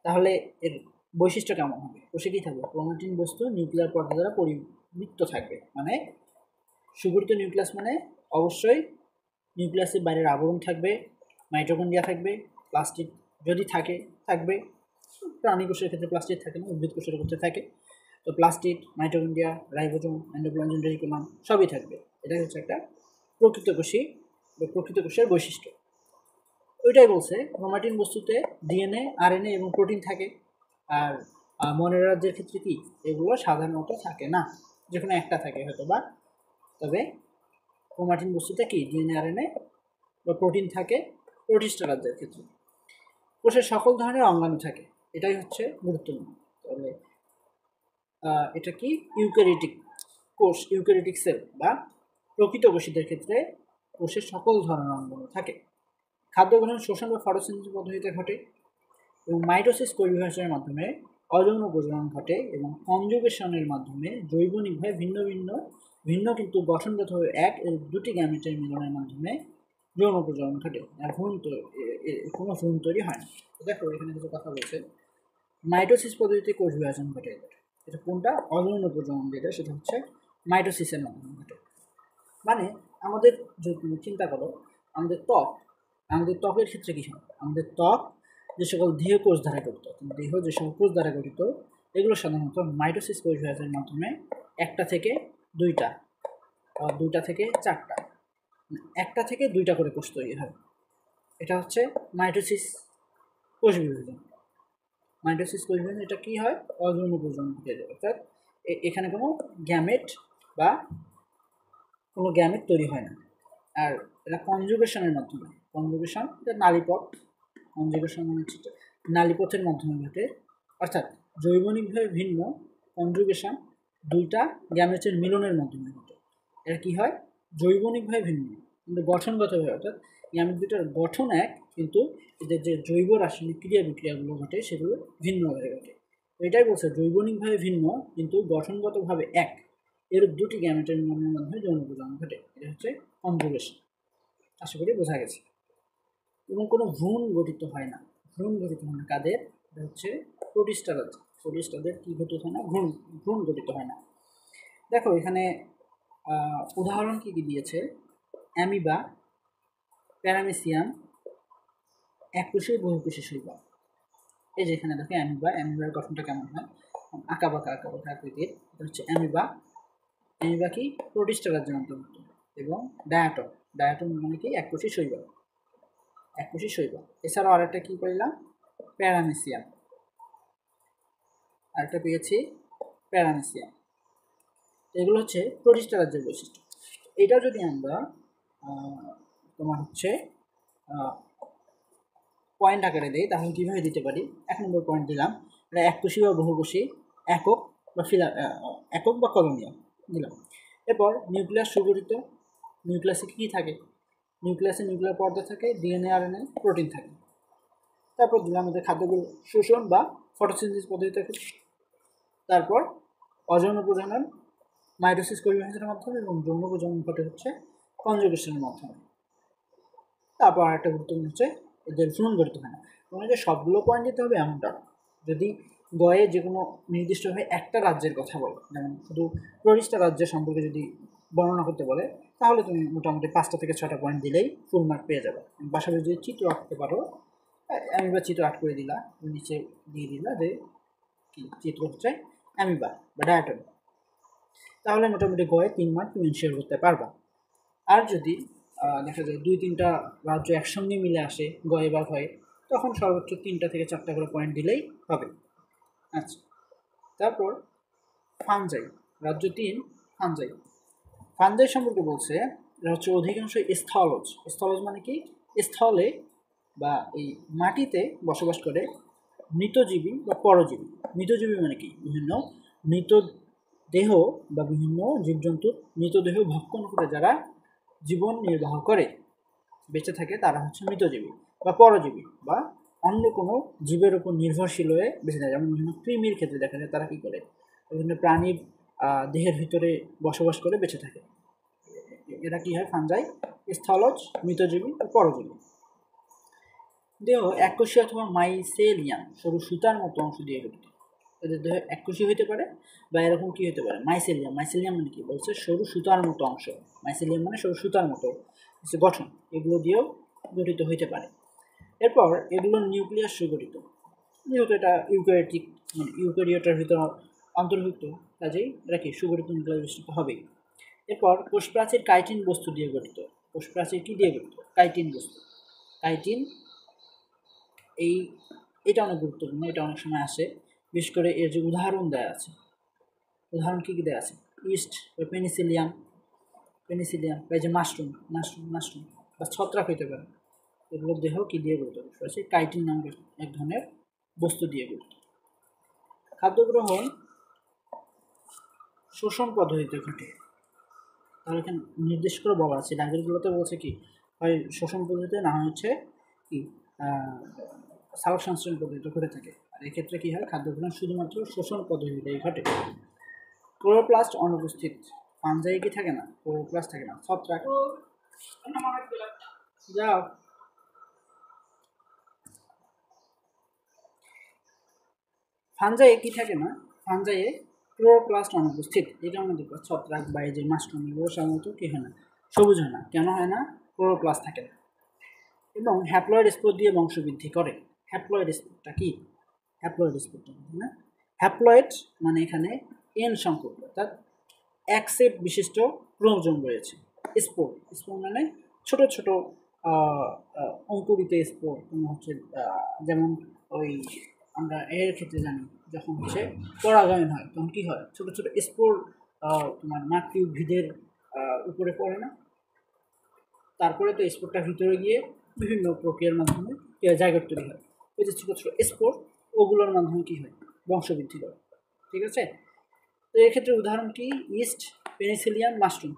তাহলে এর বৈশিষ্ট্য কেমন হবে? কোষে কী থাকবে? ক্রোমাটিন বস্তু নিউক্লিয়ার পর্দা দ্বারা পরিবৃত্ত থাকবে। মানে সুগঠিত নিউক্লিয়াস মানে অবশ্যই নিউক্লিয়াসের বাইরের আবরণ থাকবে, মাইটোকন্ড্রিয়া থাকবে, প্লাস্টিক যদি থাকে থাকবে। প্রাণী কোষের ক্ষেত্রে প্লাস্টিক থাকে না, উদ্ভিদ কোষের ক্ষেত্রে থাকে। তো plastic, mitochondria, ribosome, endoplasmic reticulum সবই থাকবে। এটাই হচ্ছে একটা প্রকৃতকোষী বা প্রকৃতকোষের বৈশিষ্ট্য। ওইটাই বলছে ক্রোমাটিন বস্তুতে ডিএনএ, আরএনএ এবং প্রোটিন থাকে। আর মনের রাজ্যের ক্ষেত্রে কি এগুলো সাধারণত থাকে না, যে কোনো একটা থাকে হয়তো বা। তবে ক্রোমাটিন বস্তুতে কি ডিএনএ, আরএনএ বা প্রোটিন থাকে প্রোটিস্টা রাজ্যের ক্ষেত্রে। কোষের সকল ধরনের অঙ্গাণু থাকে, এটাই হচ্ছে গুরুত্বপূর্ণ। তাহলে এটা কি ইউক্যারিওটিক কোষ, ইউক্যারিওটিক সেল বা প্রকৃত কোষীদের ক্ষেত্রে কোষের সকল ধরনের অঙ্গাণু থাকে। খাদ্য গ্রহণ, শোষণ বা ফটোসিনথেসিস পদ্ধতিতে ঘটে এবং মাইটোসিস কোষ বিভাজনের মাধ্যমে অযৌন প্রজনন ঘটে এবং কনজুগেশনের মাধ্যমে জৈবনিকভাবে ভিন্ন কিন্তু গঠনগতভাবে এক এর দুটি গ্যামেটের মিলনের মাধ্যমে যৌন প্রজনন ঘটে। আর কোনো ভ্রূণ তৈরি হয় না। দেখো এখানে কিছু কথা বলছে। মাইটোসিস পদ্ধতিতে কোষ বিভাজন ঘটে, এটা কোনটা? অযৌন প্রজনন যেটা, সেটা হচ্ছে মাইটোসিসের মাধ্যমে ঘটে। মানে আমাদের যদি চিন্তা করো, আমাদের ত্বকের ক্ষেত্রে কী হয়? আমাদের ত্বক যে সকল দেহ কোষ দ্বারা গঠিত, দেহ যে সকল কোষ দ্বারা গঠিত, এগুলো সাধারণত মাইটোসিস কোষ বিভাজনের মাধ্যমে একটা থেকে দুইটা বা দুইটা থেকে চারটা, একটা থেকে দুইটা করে কোষ তৈরি হয়। এটা হচ্ছে মাইটোসিস কোষ বিভাজন। মাইটোসিস কোষ বিভাজন এটা কী হয়? অযৌন প্রজনন ঘটে যায়, অর্থাৎ এখানে কোনো গ্যামেট তৈরি হয় না। আর এটা কনজুগেশনের মাধ্যমে, কনজুগেশন এটা নালীপথ, কনজুগেশন মানে হচ্ছে নালীপথের মাধ্যমে ঘটে। অর্থাৎ জৈবনিকভাবে ভিন্ন কনজুগেশন দুইটা গ্যামেটের মিলনের মাধ্যমে ঘটে। এটা কী হয়? জৈবনিকভাবে ভিন্ন কিন্তু গঠনগতভাবে, অর্থাৎ গ্যামেট দুটার গঠন এক, কিন্তু এদের যে জৈব রাসায়নিক ক্রিয়া বিক্রিয়াগুলো ঘটে সেগুলো ভিন্নভাবে ঘটে। এটাই বলছে জৈবনিকভাবে ভিন্ন কিন্তু গঠনগতভাবে এক এর দুটি গ্যামেটের মিলনের মাধ্যমে যৌন প্রজনন ঘটে। এটা হচ্ছে কনজুগেশন। আশা করি বোঝা গেছে। এবং কোনো ভ্রূণ গঠিত হয় না। ভ্রূণ গঠিত হয় না কাদের? এটা হচ্ছে প্রোটিস্টা রাজ্য। প্রোটিস্টাদের কী গঠিত হয় না? ভ্রূণ গঠিত হয় না। দেখো এখানে উদাহরণ কী কী দিয়েছে? অ্যামিবা, প্যারামেসিয়াম, এককোষী বহুকোষী শৈবাল। এই যে এখানে দেখো অ্যামিবার গঠনটা কেমন হয়? আঁকাবাঁকা আকৃতির। এটা হচ্ছে অ্যামিবা কি প্রোটিস্টা রাজ্যের অন্তর্ভুক্ত। এবং ডায়াটম মানে কি এককোষী শৈবাল। এছাড়াও আরেকটা কী করলাম? প্যারামেসিয়াম, আরেকটা পেয়েছি প্যারামেসিয়াম। এগুলো হচ্ছে প্রোটিস্টা রাজ্যের বৈশিষ্ট্য। এটা যদি আমরা তোমার হচ্ছে পয়েন্ট আকারে দিই তাহলে কীভাবে দিতে পারি? 1 নম্বর পয়েন্ট দিলাম, এটা এককোষী বা বহুকোষী, একক বা কলোনিয়াল দিলাম। এরপর নিউক্লিয়াস সুগঠিত। নিউক্লিয়াসে কী থাকে? নিউক্লিয়াসে নিউক্লিয়ার পর্দা থাকে, ডিএনএ, আরএনএ, প্রোটিন থাকে। তারপর দিলাম এদের খাদ্যগুলো শোষণ বা ফটোসিনথেসিস পদ্ধতিতে, তারপর অযৌন প্রজনন মাইটোসিস কোরিওসিসের মাধ্যমে এবং যৌন প্রজনন ঘটে হচ্ছে কনজুগেশনের মাধ্যমে। তারপর আরেকটা গুরুত্বপূর্ণ হচ্ছে এদের ভ্রূণ গঠিত হয় না। তোমাকে সবগুলো পয়েন্ট দিতে হবে এমনটা, যদি গয়ে যে কোনো নির্দিষ্টভাবে একটা রাজ্যের কথা বলো, যেমন শুধু 20টা রাজ্যের সম্পর্কে যদি বর্ণনা করতে বলে, তাহলে তুমি মোটামুটি 5টা থেকে 6টা পয়েন্ট দিলেই ফুল মার্ক পেয়ে যাবে। পাশাপাশি যদি চিত্র আঁকতে পারো, অ্যামিবা চিত্র আর্ট করে দিলা, নিচে দিয়ে দিলা যে কি চিত্র হচ্ছে অ্যামিবা বা ডায়াটম, তাহলে মোটামুটি গয়ে 3 মার্ক তুমি ইনশিওর করতে পারবা। আর যদি দেখা যায় 2-3টা রাজ্য একসঙ্গে মিলে আসে গয়ে বা ভয়ে, তখন সর্বোচ্চ 3টা থেকে 4টা করে পয়েন্ট দিলেই হবে। আচ্ছা, তারপর ফানজাই, রাজ্য 3 ফানজাই। ফানজাই সম্পর্কে বলছে এরা হচ্ছে অধিকাংশ স্থলজ। স্থলজ মানে কি? স্থলে বা এই মাটিতে বসবাস করে মৃতজীবী বা পরজীবী। মৃতজীবী মানে কি? বিভিন্ন মৃত দেহ বা বিভিন্ন জীবজন্তুর মৃতদেহ ভক্ষণ করে যারা জীবন নির্বাহ করে বেঁচে থাকে, তারা হচ্ছে মৃতজীবী বা পরজীবী, বা অন্য কোনো জীবের উপর নির্ভরশীল হয়ে বেঁচে থাকে। যেমন বিভিন্ন কৃমির ক্ষেত্রে দেখা যায় তারা কী করে, বিভিন্ন প্রাণীর দেহের ভিতরে বসবাস করে বেঁচে থাকে। এরা কী হয়? ফানজাই, স্থলজ, মৃতজীবী ও পরজীবী। দেহ এককোষী অথবা মাইসেলিয়াম, সরু সুতার মতো অংশ দিয়ে গঠিত। এদের দেহ এককোষী হতে পারে বা এরকম কি হতে পারে মাইসেলিয়াম। মাইসেলিয়াম মানে কি? বলছে সরু সুতার মতো অংশ। মাইসেলিয়াম মানে সরু সুতার মতো গঠন, এগুলো দিয়েও গঠিত হইতে পারে। এরপর এগুলোর নিউক্লিয়াস সুগঠিত, যেহেতু এটা ইউক্যারিওটিক মানে ইউক্যারিওটার ভিতর অন্তর্ভুক্ত, কাজেই এরা কি সুগঠিত নিউক্লিয়াস বিশিষ্ট হবেই। এরপর কোষপ্রাচীর কাইটিন বস্তু দিয়ে গঠিত। কোষপ্রাচীর কি দিয়ে গঠিত? কাইটিন বস্তু। কাইটিন এটা অনেক গুরুত্বপূর্ণ, এটা অনেক সময় আসে, বিশেষ করে এর যে উদাহরণ দেওয়া আছে, উদাহরণ কী কী দেওয়া আছে? ইস্ট, পেনিসিলিয়াম বা যে মাশরুম বা ছত্রাক হইতে পারে, এগুলোর দেহ কী দিয়ে গঠিত? কাইটিন নামের এক ধরনের বস্তু দিয়ে গঠিত। খাদ্য গ্রহণ শোষণ পদ্ধতিতে ঘটে, তাহলে এখানে নির্দেশ করে বলা আছে। ডাঙ্গেরগুলোতে বলছে কি হয় শোষণ পদ্ধতিতে, না হচ্ছে কি সালোক সংশ্লেষণ পদ্ধতিতে ঘটে থাকে। আর এক্ষেত্রে কী হয়? খাদ্য গ্রহণ শুধুমাত্র শোষণ পদ্ধতিতেই ঘটে। ক্লোরোপ্লাস্ট অনুপস্থিত। ফানজাই কি থাকে না? ক্লোরোপ্লাস্ট থাকে না, ছত্রাক। যাও, ফানজাইয়ে কি থাকে না? ফানজাইয়ে ক্লোরোপ্লাস্ট অনুপস্থিত। এটা আমরা দেখব ছত্রাক বা এই যে মাশরুম, এগুলো সাধারণত কি হয় না? সবুজ হয় না। কেন হয় না? ক্লোরোপ্লাস্ট থাকে না। এবং হ্যাপ্লয়েড স্পোর দিয়ে বংশবৃদ্ধি করে। হ্যাপ্লয়েড স্পোরটা কি? হ্যাপ্লয়েড স্পোরটা না, হ্যাপ্লয়েড মানে এখানে এন সংখ্যক, অর্থাৎ এক সেট বিশিষ্ট ক্রোমোজোম রয়েছে। স্পোর মানে ছোট ছোট অঙ্কুরিত স্পোর। হচ্ছে যেমন ওই আমরা এর ক্ষেত্রে জানি, যখন হচ্ছে পরাগায়ন হয় তখন কী হয়? ছোট ছোট স্পোর তোমার মাতৃ উদ্ভিদের উপরে পড়ে না, তারপরে তো স্পোরটা ভিতরে গিয়ে বিভিন্ন প্রক্রিয়ার মাধ্যমে জায়গা তৈরি হয়। ওই যে ছোটো ছোটো স্পোর, ওগুলোর মাধ্যমে কী হয়? বংশবৃদ্ধি করে। ঠিক আছে? তো এক্ষেত্রে উদাহরণ কি? East, Penicillium, mushroom.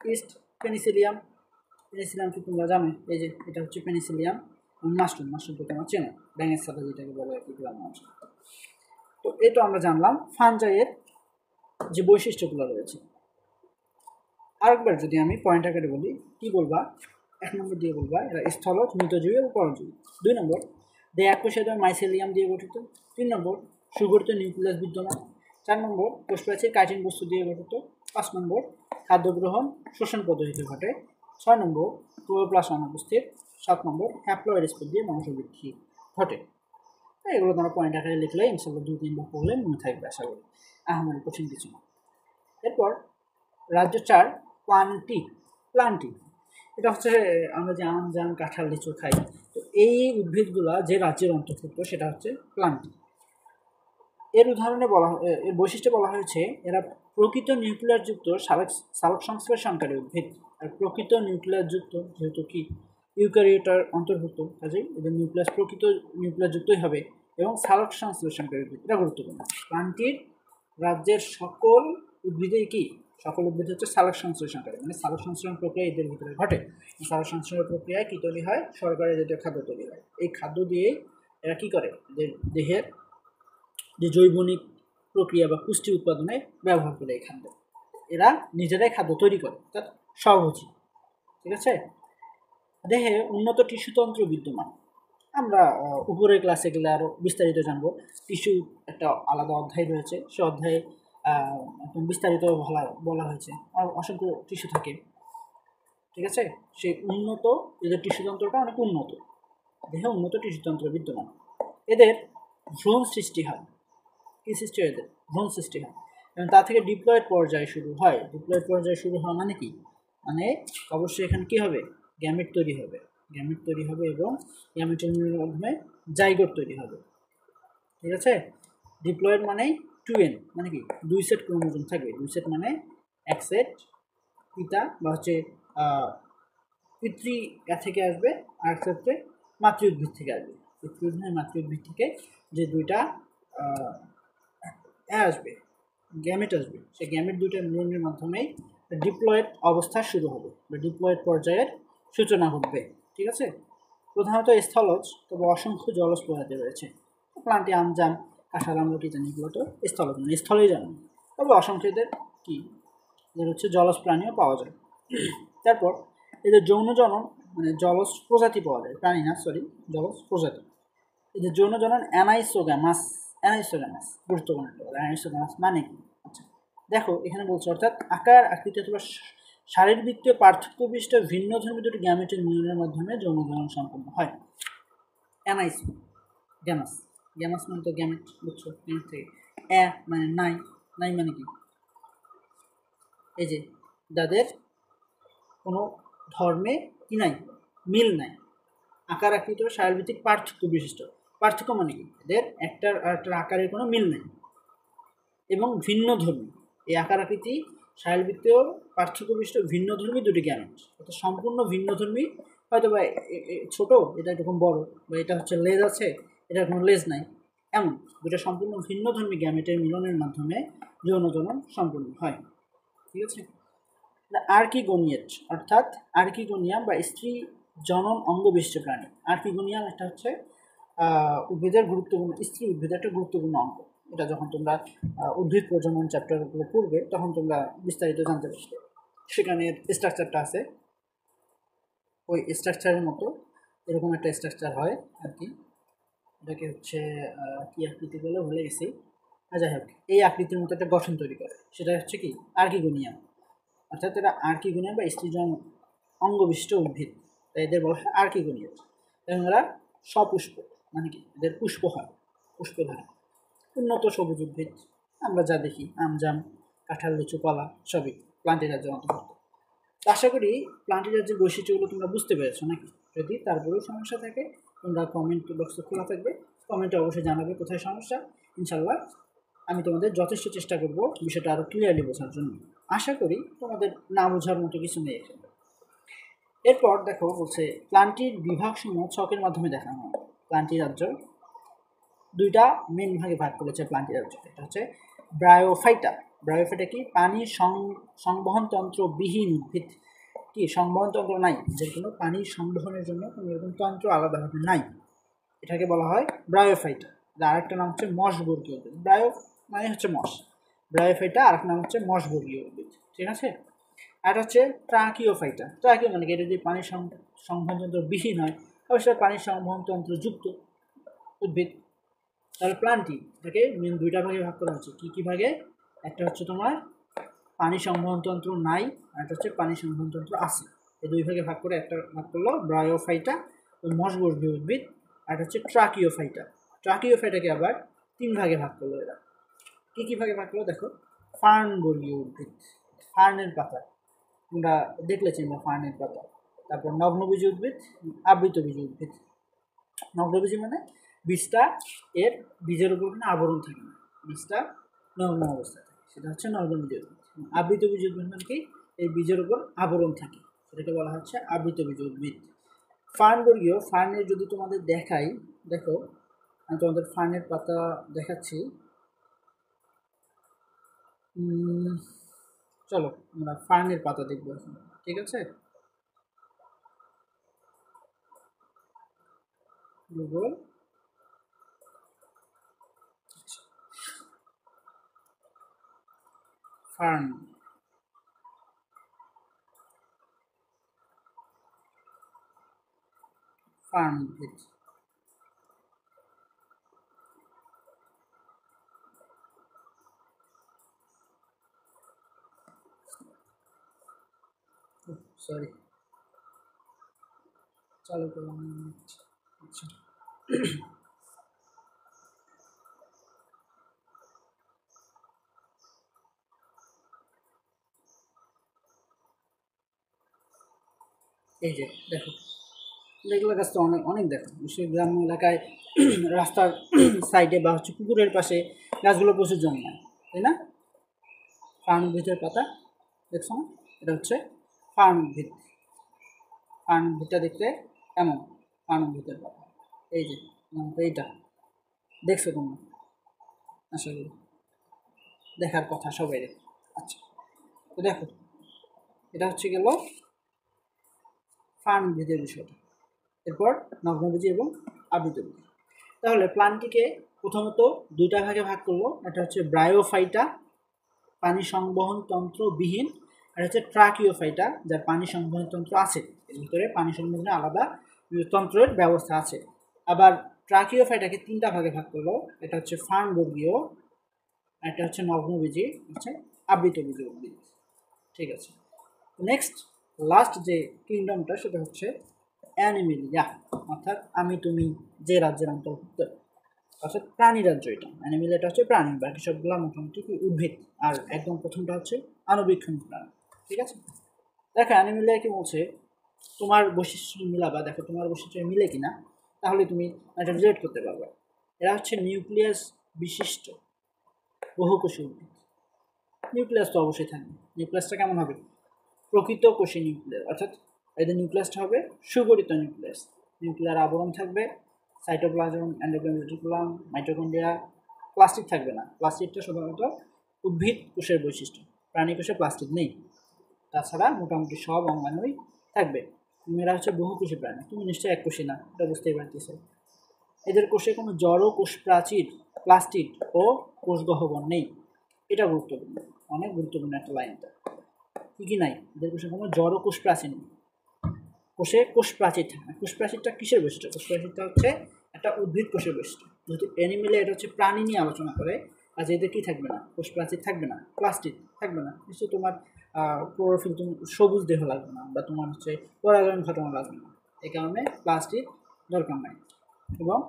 ইস্ট, পেনিসিলিয়ামকে তোমরা জানো, এই যে এটা হচ্ছে পেনিসিলিয়াম। মাশরুমকে তোমরা চেনো, ব্যাঙের সাথে যেটাকে বলে আর কি গ্রাম অঞ্চল। তো এটা আমরা জানলাম ফানজাইয়ের যে বৈশিষ্ট্যগুলো রয়েছে। আরেকবার যদি আমি পয়েন্ট আকারে বলি, কি বলবা? 1 নম্বর দিয়ে বলবা এরা স্থলজ, মৃতজীবী এবং পরজীবী। 2 নম্বর দেহ এককোষী মাইসেলিয়াম দিয়ে গঠিত। 3 নম্বর সুগঠিত নিউক্লিয়াস বিদ্যমান। 4 নম্বর কোষপ্রাচীর কাইটিন বস্তু দিয়ে গঠিত। 5 নম্বর খাদ্য গ্রহণ শোষণ পদ্ধতিতে ঘটে। 6 নম্বর ক্লোরোপ্লাস্ট অনুপস্থিত। 7 নম্বর হ্যাপ্লয়েড স্পোর দিয়ে বংশবৃদ্ধি ঘটে। এগুলো তোমরা পয়েন্ট আকারে লিখলে ইনশাল্লাহ 2-3 বার পড়লে মনে থাকবে আশা করি, আহামরি কঠিন কিছু না। এরপর রাজ্য 4 প্লান্টি। এটা হচ্ছে আমরা যে আম, জাম, কাঁঠাল, লিচু খাই, তো এই উদ্ভিদগুলা যে রাজ্যের অন্তর্ভুক্ত সেটা হচ্ছে প্লান্টি। এর উদাহরণে বলা, এর বৈশিষ্ট্যে বলা হয়েছে এরা প্রকৃত নিউক্লিয়াসযুক্ত সালোক সংশ্লেষণকারী উদ্ভিদ। আর প্রকৃত নিউক্লিয়াসযুক্ত যেহেতু কি ইউক্যারিওটার অন্তর্ভুক্ত, কাজেই এদের নিউক্লিয়াস প্রকৃত নিউক্লিয়াসযুক্তই হবে এবং সালোক সংশ্লেষণকারী উদ্ভিদ। এটা গুরুত্বপূর্ণ। প্লান্টির রাজ্যের সকল উদ্ভিদেই কি? সকল উদ্ভিদ হচ্ছে সালোক সংশ্লেষণকারী, মানে সালোক সংশ্লেষণ প্রক্রিয়া এদের ভিতরে ঘটে। সালোক সংশ্লেষণ প্রক্রিয়ায় কী তৈরি হয়? সরকারের জাতীয় খাদ্য তৈরি হয়। এই খাদ্য দিয়েই এরা কী করে, এদের দেহের যে জৈবনিক প্রক্রিয়া বা পুষ্টি উৎপাদনে ব্যবহার করে এই খাদ্য। এরা নিজেরাই খাদ্য তৈরি করে, অর্থাৎ স্বভোজী। ঠিক আছে। দেহে উন্নত টিস্যুতন্ত্র বিদ্যমান। আমরা উপরের ক্লাসে গেলে আরও বিস্তারিত জানবো। টিস্যু একটা আলাদা অধ্যায় রয়েছে, সে অধ্যায়ে একদম বিস্তারিত বলা হয়েছে। আর অসংখ্য টিস্যু থাকে। ঠিক আছে। সেই উন্নত, এদের টিস্যুতন্ত্রটা অনেক উন্নত, দেহে উন্নত টিস্যুতন্ত্র বিদ্যমান। এদের ভ্রূণ সৃষ্টি হয়। কী সৃষ্টি হয়? এদের ভ্রূণ সৃষ্টি হয় এবং তা থেকে ডিপ্লয়েড পর্যায়ে শুরু হয়। ডিপ্লয়েড পর্যায়ে শুরু হওয়া মানে কি? মানে অবশ্যই এখানে কী হবে? গ্যামেট তৈরি হবে। গ্যামেট তৈরি হবে এবং গ্যামেটের মিলনের মাধ্যমে জাইগোট তৈরি হবে। ঠিক আছে। ডিপ্লয়েড মানেই 2n, মানে কি 2 সেট ক্রোমোজোম থাকবে। 2 সেট মানে এক সেট পিতা বা হচ্ছে পিতৃ থেকে আসবে, আর ক্ষেত্রে মাতৃ উদ্ভিদ থেকে আসবে। পিতৃ উদ্ভিদ মাতৃ উদ্ভিদ থেকে যে দুইটা আসবে, গ্যামেট আসবে, সেই গ্যামেট দুইটার মিলনের মাধ্যমেই ডিপ্লয়েড অবস্থা শুরু হবে বা ডিপ্লয়েড পর্যায়ের সূচনা ঘটবে। ঠিক আছে। প্রধানত স্থলজ, তবে অসংখ্য জলজ প্রজাতি রয়েছে। প্লান্টি, আমজাম, কাঁঠাল, আমলকি জানি, এগুলো তো স্থলজ, মানে স্থলেই জানি। তবে অসংখ্য এদের কি, এদের হচ্ছে জলজ প্রাণীও পাওয়া যায়। তারপর এদের যৌন জনন, মানে জলজ প্রজাতি পাওয়া যায়, প্রাণী না, সরি, জলজ প্রজাতি। এদের যৌন জনন অ্যানাইসোগ্যামাস। অ্যানাইসোগ্যামাস গুরুত্বপূর্ণ একটা বলে। অ্যানাইসোগ্যামাস মানে কি? আচ্ছা দেখো, এখানে বলছে অর্থাৎ আকার, আকৃতি অথবা শারীরবৃত্তীয় পার্থক্য বিশিষ্ট ভিন্নধর্মী দুটি গ্যামেটের মিলনের মাধ্যমে যৌন জনন সম্পন্ন হয়। অ্যানাইসোগ্যামাস, গ্যামাস মানে তো গ্যামেট, বুঝছো? গ্যামেট থেকে মানে নাই, নাই মানে কি? এই যে যাদের কোনো ধর্মে কি নাই, মিল নাই, আকার, আকৃতি ও শারীরবৃত্তিক পার্থক্য বিশিষ্ট। পার্থক্য মানে কি? এদের একটার আকারের কোনো মিল নেই এবং ভিন্ন ধর্মী। এই আকার, আকৃতি, শারীরবৃত্তীয় পার্থক্য বিশিষ্ট ভিন্ন ধর্মী দুটি গ্যামেট, অর্থাৎ সম্পূর্ণ ভিন্ন ধর্মী। হয়তো বা ছোটো, এটা এরকম বড়, বা এটা হচ্ছে লেজ আছে, এটার কোনো লেজ নাই, এমন দুটো সম্পূর্ণ ভিন্ন ধর্মী গ্যামেটের মিলনের মাধ্যমে যৌন জনন সম্পূর্ণ হয়। ঠিক আছে। আর্কিগোনিয়েট, অর্থাৎ আর্কিগোনিয়াম বা স্ত্রী জনন অঙ্গ বিশিষ্ট প্রাণী। আর্কিগোনিয়াম একটা হচ্ছে উদ্ভিদের গুরুত্বপূর্ণ, স্ত্রী উদ্ভিদের একটা গুরুত্বপূর্ণ অঙ্গ। এটা যখন তোমরা উদ্ভিদ প্রজনন চ্যাপ্টারগুলো পড়বে তখন তোমরা বিস্তারিত জানতে পারবে। সেখানে স্ট্রাকচারটা আছে, ওই স্ট্রাকচারের মতো এরকম একটা স্ট্রাকচার হয় আর কি। এটাকে হচ্ছে কী আকৃতি বলে ভুলে গেছি, যাই হোক এই আকৃতির মতো একটা গঠন তৈরি করে, সেটা হচ্ছে কি আর্কিগোনিয়াম। অর্থাৎ এরা আর্কিগোনিয়াম বা স্ত্রীজন অঙ্গ বিশিষ্ট উদ্ভিদ, তাই এদের বলা হয় আর্কিগোনিয়াম। এবং এরা সপুষ্প, মানে কি এদের পুষ্প হয়, পুষ্প ধরে। উন্নত সবুজ উদ্ভিদ আমরা যা দেখি, আমজাম, কাঁঠাল, লিচু, কলা, সবই প্লান্টি রাজ্যের অন্তর্ভুক্ত। আশা করি প্লান্টি রাজ্যের বৈশিষ্ট্যগুলো তোমরা বুঝতে পেরেছো নাকি? যদি তারপরেও সমস্যা থাকে তোমরা কমেন্ট বক্স খোলা থাকবে, কমেন্টে অবশ্যই জানাবে কোথায় সমস্যা। ইনশাল্লাহ আমি তোমাদের যথেষ্ট চেষ্টা করব বিষয়টা আরও ক্লিয়ারলি বোঝার জন্য। আশা করি তোমাদের না বোঝার মতো কিছু নেই এখানে। এরপর দেখো বলছে প্লান্টির বিভাগসমূহ ছকের মাধ্যমে দেখানো হয়। প্লান্টি রাজ্য দুইটা মেন ভাগে ভাগ করেছে প্লান্টি রাজ্য। এটা হচ্ছে ব্রায়োফাইটা। ব্রায়োফাইটা কি? পানি সংবহনতন্ত্র বিহীন উদ্ভিদ। কি সংবহনতন্ত্র নাই, যে কোনো পানি সংবহনের জন্য কোনো এরকম তন্ত্র আলাদাভাবে নাই, এটাকে বলা হয় ব্রায়োফাইটা। আরেকটা নাম হচ্ছে মশবর্গীয় উদ্ভিদ। ব্রায়ো মানে হচ্ছে মশ, ব্রায়োফাইটা আরেকটা নাম হচ্ছে মশবর্গীয় উদ্ভিদ। ঠিক আছে। আর হচ্ছে ট্রাকিওফাইটা। ট্রাকিও মানে কি, এটা যদি পানির সংবহনতন্ত্র বিহীন হয় তবে সেটা পানির সংবহনতন্ত্র যুক্ত উদ্ভিদ। তাহলে প্লান্টি এটাকে মেন দুইটা ভাগে ভাগ করা হচ্ছে। কী কী ভাগে? একটা হচ্ছে তোমার পানি সংবহনতন্ত্র নাই, আর একটা হচ্ছে পানি সংবহনতন্ত্র আছে। এই দুই ভাগে ভাগ করে একটা ভাগ করলো ব্রায়োফাইটা, মশবর্গীয় উদ্ভিদ। আর হচ্ছে ট্রাকিওফাইটা। ট্রাকিওফাইটাকে আবার তিন ভাগে ভাগ করলো এরা। কী কী ভাগে ভাগ করলো দেখো, ফার্নবর্গীয় উদ্ভিদ, ফার্নের পাতা তোমরা দেখলে চিনবা, ফার্নের পাতা। তারপর নগ্নবীজি উদ্ভিদ, আবৃতবীজি উদ্ভিদ। নগ্নবীজি মানে বীজটা এর বীজের উপর কোনো আবরণ থাকে না, বীজটা নগ্ন অবস্থায় থাকে, সেটা হচ্ছে নগ্নবীজি উদ্ভিদ। আবৃতবীজি উদ্ভিদ মানে কি, এই বীজের উপর আবরণ থাকে, সেটাকে বলা হচ্ছে আবৃতবীজি উদ্ভিদ। ফার্নবর্গীয়, ফার্নের যদি তোমাদের দেখাই, দেখো আমি তোমাদের ফার্নের পাতা দেখাচ্ছি। চলো আমরা ফার্নের পাতা দেখবো এখন, ঠিক আছে। Google fern ফার্নভিট। সরি, চালু করলাম। আচ্ছা, এই যে দেখো, লেগুলা গাছ তো অনেক অনেক দেখো, বিশেষ গ্রাম্য এলাকায় রাস্তার সাইডে বা হচ্ছে পুকুরের পাশে গাছগুলো প্রচুর জন্মায়, তাই না? ফার্নভিটের পাতা দেখছো না? এটা হচ্ছে ফার্নভিট। ফার্নভিটটা দেখতে এমন, ফার্নভিটের পাতা এই যে এইটা দেখছো তোমরা, আশা করি দেখার কথা সবাই। আচ্ছা, তো দেখো এটা হচ্ছে গেল ফার্নভিটের বিষয়টা। এরপর নগ্নবীজি এবং আবৃতবীজি। তাহলে প্লান্টটিকে প্রথমত দুইটা ভাগে ভাগ করলো, একটা হচ্ছে ব্রায়োফাইটা, পানি সংবহন তন্ত্র বিহীন, আর হচ্ছে ট্রাকিওফাইটা, যার পানি সংবহন তন্ত্র আছে, এর ভিতরে পানি সংবহনের আলাদা তন্ত্রের ব্যবস্থা আছে। আবার ট্রাকিওফাইটাকে তিনটা ভাগে ভাগ করলো, এটা হচ্ছে ফার্নবর্গীয়, একটা হচ্ছে নগ্নবীজি, হচ্ছে আবৃতবীজি উদ্ভিদ। ঠিক আছে, নেক্সট লাস্ট যে কিংডমটা সেটা হচ্ছে অ্যানিমেলিয়া, অর্থাৎ আমি তুমি যে রাজ্যের অন্তর্ভুক্ত, অর্থাৎ প্রাণী রাজ্য। এটা অ্যানিমেলিয়াটা হচ্ছে প্রাণী, বাকি সবগুলো মোটামুটি উদ্ভিদ। আর একদম প্রথমটা হচ্ছে আণুবীক্ষণিক প্রাণী। ঠিক আছে, দেখো অ্যানিমেলিয়া কি বলছে, তোমার বৈশিষ্ট্য মিলাবা, দেখো তোমার বৈশিষ্ট্য মিলে কিনা, তাহলে তুমি এটা রিলেট করতে পারবে। এরা হচ্ছে নিউক্লিয়াস বিশিষ্ট বহুকোষী উদ্ভিদ। নিউক্লিয়াস তো অবশ্যই থাকবে। নিউক্লিয়াসটা কেমন হবে? প্রকৃত কোষী নিউক্লিয়াস, অর্থাৎ এদের নিউক্লিয়াসটা হবে সুগঠিত নিউক্লিয়াস। নিউক্লিয়ার আবরণ থাকবে, cytoplasm, endoplasmic reticulum, mitochondria. Plastic থাকবে না, প্লাস্টিকটা সাধারণত উদ্ভিদ কোষের বৈশিষ্ট্য, প্রাণী কোষে প্লাস্টিক নেই। তাছাড়া মোটামুটি সব অঙ্গাণুই থাকবে। এরা হচ্ছে বহুকোষী প্রাণী, তুমি নিশ্চয়ই এক কোষী না, এটা বুঝতেই পারতেছো। এদের কোষে কোনো জড় কোষ প্রাচীর, প্লাস্টিড ও কোষ গহ্বর নেই। এটা গুরুত্বপূর্ণ, অনেক গুরুত্বপূর্ণ একটা লাইনটা। কি কি নাই? এদের কোষে কোনো জড় কোষ প্রাচীর নেই, কোষে কোষ প্রাচীর থাকে না। কোষ প্রাচীরটা কিসের বৈশিষ্ট্য? কোষ প্রাচীরটা হচ্ছে একটা উদ্ভিদ কোষের বৈশিষ্ট্য। যেহেতু অ্যানিমেলে এটা হচ্ছে প্রাণী নিয়ে আলোচনা করে, আর এদের কি থাকবে না? কোষ প্রাচীর থাকবে না, প্লাস্টিক থাকবে না। নিশ্চয়ই তোমার ক্লোরোফিল, তুমি সবুজ দেহ লাগবে না, বা তোমার হচ্ছে পরাগায়ন ঘটানো লাগবে না, এই কারণে প্লাস্টিক দরকার নাই। এবং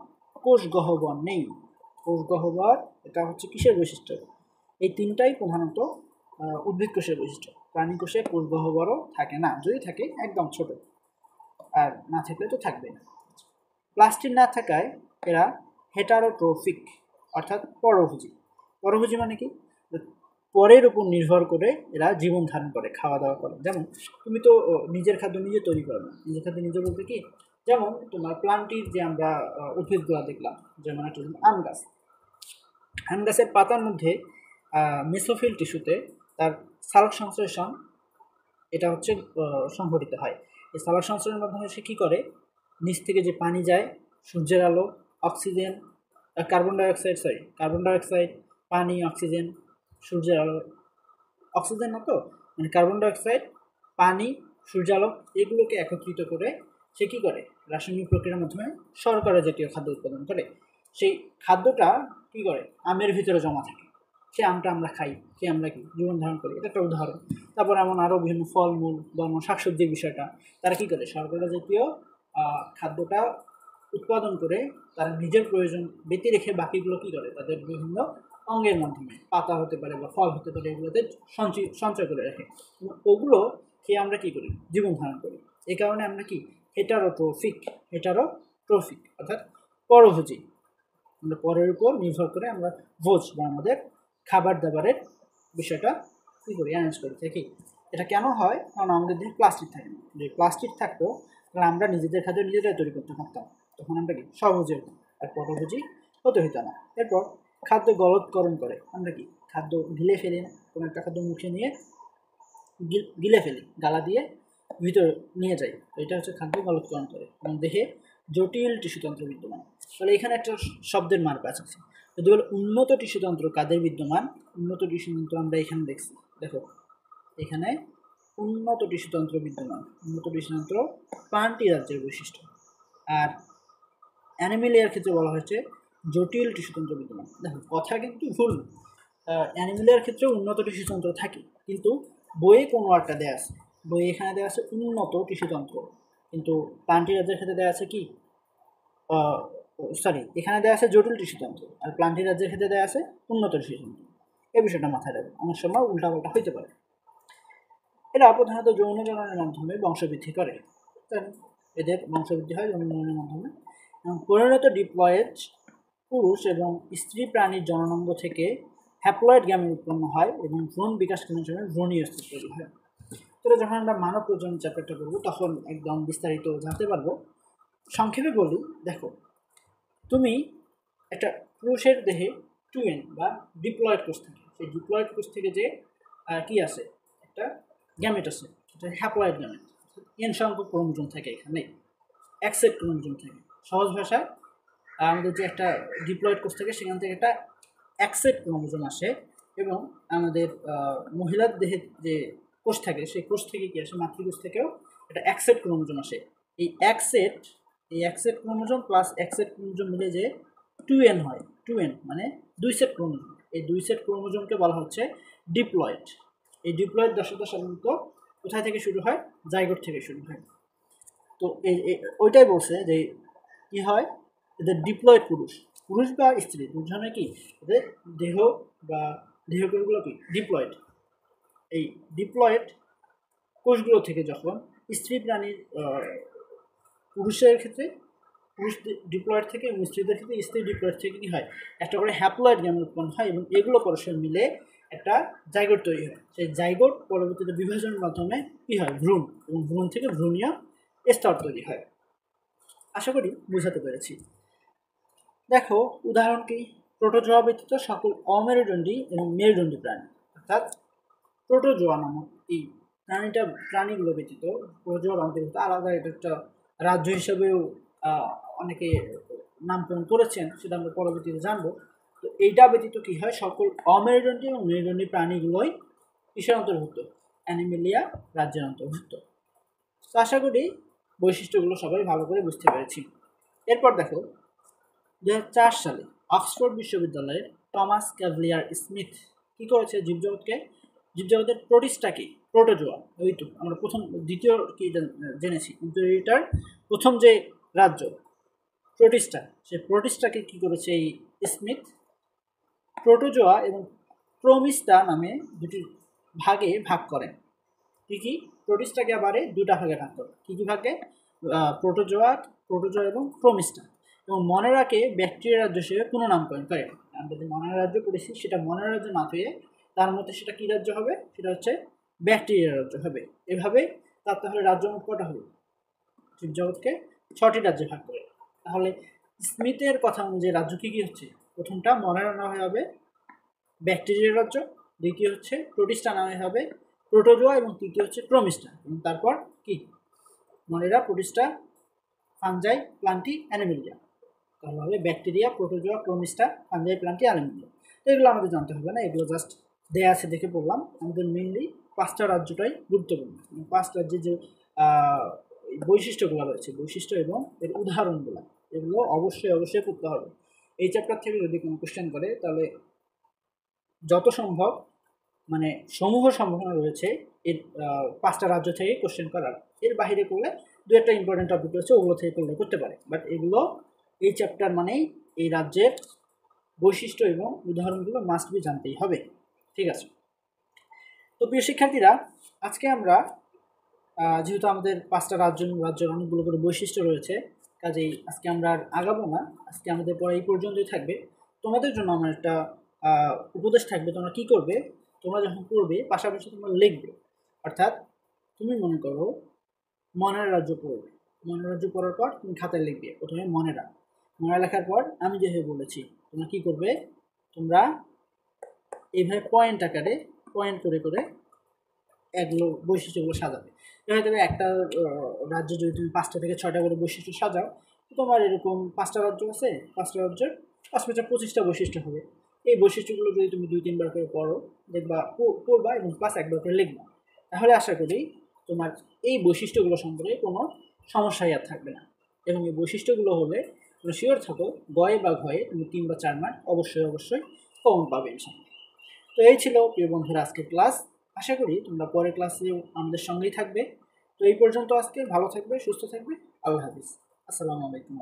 কোষ গহ্বর নেই। কোষ গহ্বর এটা হচ্ছে কিসের বৈশিষ্ট্য? এই তিনটাই প্রধানত উদ্ভিদ কোষের বৈশিষ্ট্য। প্রাণী কোষে কোষ গহ্বরও থাকে না, যদি থাকে একদম ছোট, আর না থাকলে তো থাকবে না। প্লাস্টিড না থাকায় এরা হেটারোট্রফিক, অর্থাৎ পরভোজী। পরভোজী মানে কি? পরের উপর নির্ভর করে এরা জীবন ধারণ করে, খাওয়া দাওয়া করে। যেমন তুমি তো নিজের খাদ্য নিজে তৈরি করো না। নিজের খাদ্য নিজে বলতে কি, যেমন তোমার প্লান্টির যে আমরা উদ্ভিদগুলো দেখলাম, যেমন একটা আম গাছ, আম গাছের পাতার মধ্যে মেসোফিল টিস্যুতে তার সালোক সংশ্লেষণ এটা হচ্ছে সংঘটিত হয়। এই সালোক সংশ্লেষণের মাধ্যমে সে কী করে, নিচ থেকে যে পানি যায়, সূর্যের আলো, অক্সিজেন, কার্বন ডাইঅক্সাইড, পানি, অক্সিজেন, সূর্যের আলো, অক্সিজেন না তো, মানে কার্বন ডাইঅক্সাইড, পানি, সূর্যালোক, এগুলোকে একত্রিত করে সে কী করে, রাসায়নিক প্রক্রিয়ার মাধ্যমে শর্করা জাতীয় খাদ্য উৎপাদন করে। সেই খাদ্যটা কী করে, আমের ভিতরে জমা থাকে, সে আমটা আমরা খাই, সে আমরা কি জীবন ধারণ করি, এটা একটা উদাহরণ। তারপর এমন আরও বিভিন্ন ফলমূল, যেমন শাকসবজির বিষয়টা, তারা কী করে, শর্করা জাতীয় খাদ্যটা উৎপাদন করে তারা নিজের প্রয়োজন ব্যতি রেখে বাকিগুলো কী করে, তাদের বিভিন্ন অঙ্গের মাধ্যমে, পাতা হতে পারে বা ফল হতে পারে, এগুলোতে সঞ্চয় করে রাখে। ওগুলো খেয়ে আমরা কী করি, জীবন ধারণ করি। এই কারণে আমরা কি হেটারোট্রফিক অর্থাৎ পরভোজী। আমরা পরের উপর নির্ভর করে আমরা ভোজ বা আমাদের খাবার দাবারের বিষয়টা কী করি, অ্যারেঞ্জ করে থাকি। এটা কেন হয়? কারণ আমাদের দেহে প্লাস্টিক থাকে না। যদি প্লাস্টিক থাকতো তাহলে আমরা নিজেদের খাদ্য নিজেরাই তৈরি করতে পারতাম, তখন আমরা কি সহজে হতো, আর পরভোজী হতে হতো না। এরপর খাদ্য গলৎকরণ করে, আমরা কি খাদ্য গিলে ফেলি না, কোনো একটা খাদ্য মুখে নিয়ে গিলে ফেলি, গালা দিয়ে ভিতরে নিয়ে যাই, এটা হচ্ছে খাদ্য গলৎকরণ করে। এবং দেহে জটিল টিস্যুতন্ত্র বিদ্যমান। তাহলে এখানে একটা শব্দের মারপ্যাচ আছে। যদি বলে উন্নত টিস্যুতন্ত্র কাদের বিদ্যমান, উন্নত টিস্যুতন্ত্র আমরা এখানে দেখছি, দেখো এখানে উন্নত টিস্যুতন্ত্র বিদ্যমান। উন্নত টিস্যুতন্ত্র প্রাণটি রাজ্যের বৈশিষ্ট্য। আর অ্যানিমেলিয়ার ক্ষেত্রে বলা হয়েছে জটিল টিস্যুতন্ত্র বিদ্যমান। দেখো কথা কিন্তু ভুল। অ্যানিমেলিয়ার ক্ষেত্রে উন্নত টিস্যুতন্ত্র থাকে, কিন্তু বইয়ে কোন ওয়ার্ডটা দেওয়া আছে, বইয়ে এখানে দেওয়া আছে উন্নত টিস্যুতন্ত্র, কিন্তু প্লান্টি রাজ্যের ক্ষেত্রে দেওয়া আছে কি, সরি, এখানে দেওয়া আছে জটিল টিস্যুতন্ত্র, আর প্লান্টি রাজ্যের ক্ষেত্রে দেওয়া আছে উন্নত টিস্যুতন্ত্র। এই বিষয়টা মাথায় রাখবে, অনেক সময় উল্টাপাল্টা হইতে পারে। এরা প্রধানত যৌনজননের মাধ্যমে বংশবৃদ্ধি করে, এদের বংশবৃদ্ধি হয় যৌনজননের মাধ্যমে। পরিণত ডিপ্লয়েড পুরুষ এবং স্ত্রী প্রাণীর জননাঙ্গ থেকে হ্যাপ্লয়েড গ্যামেট উৎপন্ন হয় এবং ভ্রূণ বিকাশ কেন্দ্রের জন্য ভ্রূণীয় স্তর তৈরি হয়। তো যখন আমরা মানব প্রজনন চ্যাপ্টারটা করবো তখন একদম বিস্তারিত জানতে পারবো। সংক্ষেপে বলি, দেখো তুমি একটা পুরুষের দেহে 2N বা ডিপ্লয়েড কোষ থাকে, সেই ডিপ্লয়েড কোষ থেকে যে কি আছে, একটা গ্যামেট আছে, এটা হ্যাপ্লয়েড গ্যামেট। এন সংখ্যক ক্রোমোজোম থাকে, এখানে এক সেট ক্রোমোজোম থাকে। সহজ ভাষায় আমাদের যে একটা ডিপ্লয়েড কোষ থাকে সেখান থেকে একটা এক সেট ক্রোমোজোম আসে, এবং আমাদের মহিলার দেহে যে কোষ থাকে সেই কোষ থেকে কি আসে, মাতৃকোষ থেকেও একটা এক সেট ক্রোমোজোম আসে। এই এক সেট ক্রোমোজোম প্লাস এক সেট ক্রোমোজোম মিলে যে 2N হয়, 2N মানে 2 সেট ক্রোমোজোম। এই 2 সেট ক্রোমোজোমকে বলা হচ্ছে ডিপ্লয়েড। এই ডিপ্লয়েড দশাটা সাধারণত কোথায় থেকে শুরু হয়, জাইগোট থেকে শুরু হয়। তো ওইটাই বলছে যে কি হয়, এদের ডিপ্লয়েড পুরুষ বা স্ত্রী দুজনে কি, এদের দেহ বা দেহকোষগুলো কি ডিপ্লয়েড। এই ডিপ্লয়েড কোষগুলো থেকে যখন স্ত্রী প্রাণীর পুরুষের ক্ষেত্রে পুরুষ ডিপ্লয়েড থেকে এবং স্ত্রীদের ক্ষেত্রে স্ত্রী ডিপ্লয়েড থেকে কী হয়, একটা করে হ্যাপ্লয়েড গ্যামেট উৎপন্ন হয়, এবং এগুলো পরস্পর মিলে একটা জাইগোট তৈরি হয়। সেই জাইগোট পরবর্তীতে বিভাজনের মাধ্যমে কী হয়, ভ্রূণ, এবং ভ্রূণ থেকে ভ্রূণীয় স্তর তৈরি হয়। আশা করি বোঝাতে পেরেছি। দেখো উদাহরণ কি, প্রোটোজোয়া ব্যতীত সকল অমেরুদণ্ডী এবং মেরুদণ্ডী প্রাণী, অর্থাৎ প্রোটোজোয়া নামক এই প্রাণীগুলো ব্যতীত, প্রোটোজোয়ার অন্তর্ভুক্ত আলাদা এটা একটা রাজ্য হিসাবেও অনেকে নামকরণ করেছেন, সেটা আমরা পরবর্তীতে জানবো। তো এইটা ব্যতীত কী হয়, সকল অমেরুদণ্ডী এবং মেরুদণ্ডী প্রাণীগুলোই কিসের অন্তর্ভুক্ত, অ্যানিমেলিয়া রাজ্যের অন্তর্ভুক্ত। তো আশা করি বৈশিষ্ট্যগুলো সবাই ভালো করে বুঝতে পেরেছি। এরপর দেখো 2004 সালে অক্সফোর্ড বিশ্ববিদ্যালয়ের টমাস ক্যাভলিয়ার স্মিথ কী করেছে, জীবজগতের প্রোটিস্টা কি, প্রোটোজোয়া, ওই তো আমরা দ্বিতীয় কি জেনেছি, কিন্তু এটার প্রথম যে রাজ্য প্রোটিস্টা, সেই প্রোটিস্টাকে কী করেছে এই স্মিথ, প্রোটোজোয়া এবং প্রোমিস্টা নামে দুটি ভাগে ভাগ করেন। কী প্রোটিস্টাকে আবারে দুটা ভাগে ভাগ করে, কী ভাগে, প্রোটোজোয়া এবং প্রোমিস্টা। এবং মনেরাকে ব্যাকটেরিয়া রাজ্য হিসেবে পুনঃনামকরণ করে। আমরা যে মনের রাজ্য পড়েছি সেটা মনের রাজ্য না হয়ে তার মধ্যে সেটা কী রাজ্য হবে, সেটা হচ্ছে ব্যাকটেরিয়া রাজ্য হবে। এভাবে তার তাহলে রাজ্য মোট কটা হবে, জীবজগৎকে 6টি রাজ্যে ভাগ করে। তাহলে স্মিথের কথা অনুযায়ী রাজ্য কী কী হচ্ছে, প্রথমটা মনেরা নামে হবে ব্যাকটেরিয়া রাজ্য, দ্বিতীয় হচ্ছে প্রোটিস্টা নামে হবে প্রোটোজোয়া, এবং তৃতীয় হচ্ছে প্রোমিস্টা, এবং তারপর কি monera, protista, fungi, plantae, animalia. তাহলে হবে ব্যাকটেরিয়া, প্রোটোজোয়া, প্রোমিস্টা, ফাঞ্জাই, প্লান্টি, অ্যানিমেলিয়া। তো এগুলো আমাদের জানতে হবে না, এগুলো জাস্ট দেয়া আছে দেখে পড়লাম। আমাদের মেনলি 5টা রাজ্যটাই গুরুত্বপূর্ণ, 5 রাজ্যের যে বৈশিষ্ট্যগুলো রয়েছে, বৈশিষ্ট্য এবং এর উদাহরণগুলো, এগুলো অবশ্যই করতে হবে। এই চ্যাপ্টার থেকে যদি কোনো কোশ্চেন করে তাহলে যত সম্ভব মানে সমূহ সম্ভাবনা রয়েছে এর 5টা রাজ্য থেকে কোশ্চেন করার। এর বাইরে করলে 2-একটা ইম্পর্টেন্ট টপিক রয়েছে, ওগুলো থেকে করলে করতে পারে, বাট এগুলো এই চ্যাপ্টার মানেই এই রাজ্যের বৈশিষ্ট্য এবং উদাহরণগুলো মাস্ট বি জানতেই হবে। ঠিক আছে, তো প্রিয় শিক্ষার্থীরা, আজকে আমরা যেহেতু আমাদের 5টা রাজ্যের অনেকগুলো করে বৈশিষ্ট্য রয়েছে, কাজেই আজকে আমরা আর আগাবো না, আজকে আমাদের পড়া এই পর্যন্তই থাকবে। তোমাদের জন্য আমার একটা উপদেশ থাকবে, তোমরা কি করবে, তোমরা যখন পড়বে পাশাপাশি তোমরা লিখবে। অর্থাৎ তুমি মনে করো মনের রাজ্য পড়বে, মনের রাজ্য পড়ার পর তুমি খাতায় লিখবে প্রথমে মনেরা লেখার পর আমি যেভাবে বলেছি তোমরা কি করবে, তোমরা এইভাবে পয়েন্ট আকারে পয়েন্ট করে করে এগুলো বৈশিষ্ট্যগুলো সাজাবে। হয়তো একটা রাজ্য যদি তুমি 5টা থেকে 6টা করে বৈশিষ্ট্য সাজাও, তো তোমার এরকম 5টা রাজ্য আছে, 5টা রাজ্যের 5-25টা বৈশিষ্ট্য হবে। এই বৈশিষ্ট্যগুলো যদি তুমি 2-3 বার করে পড়ো, দেখবা পড়বা এবং প্লাস একবার করে লিখবা, তাহলে আশা করি তোমার এই বৈশিষ্ট্যগুলো সম্পর্কে কোনো সমস্যাই আর থাকবে না। এবং এই বৈশিষ্ট্যগুলো হলে তুমি শিওর থাকো গয়ে বা ঘয়ে তুমি 3 বা 4 মার্ক অবশ্যই কমন পাবে ইনশাআল্লাহ। তো এই ছিল প্রিয় বন্ধুরা আজকের ক্লাস। আশা করি তোমরা পরের ক্লাসেও আমাদের সঙ্গেই থাকবে। তো এই পর্যন্ত আজকে ভালো থাকবে, সুস্থ থাকবে। আল্লাহ হাফিজ। আসসালামু আলাইকুম।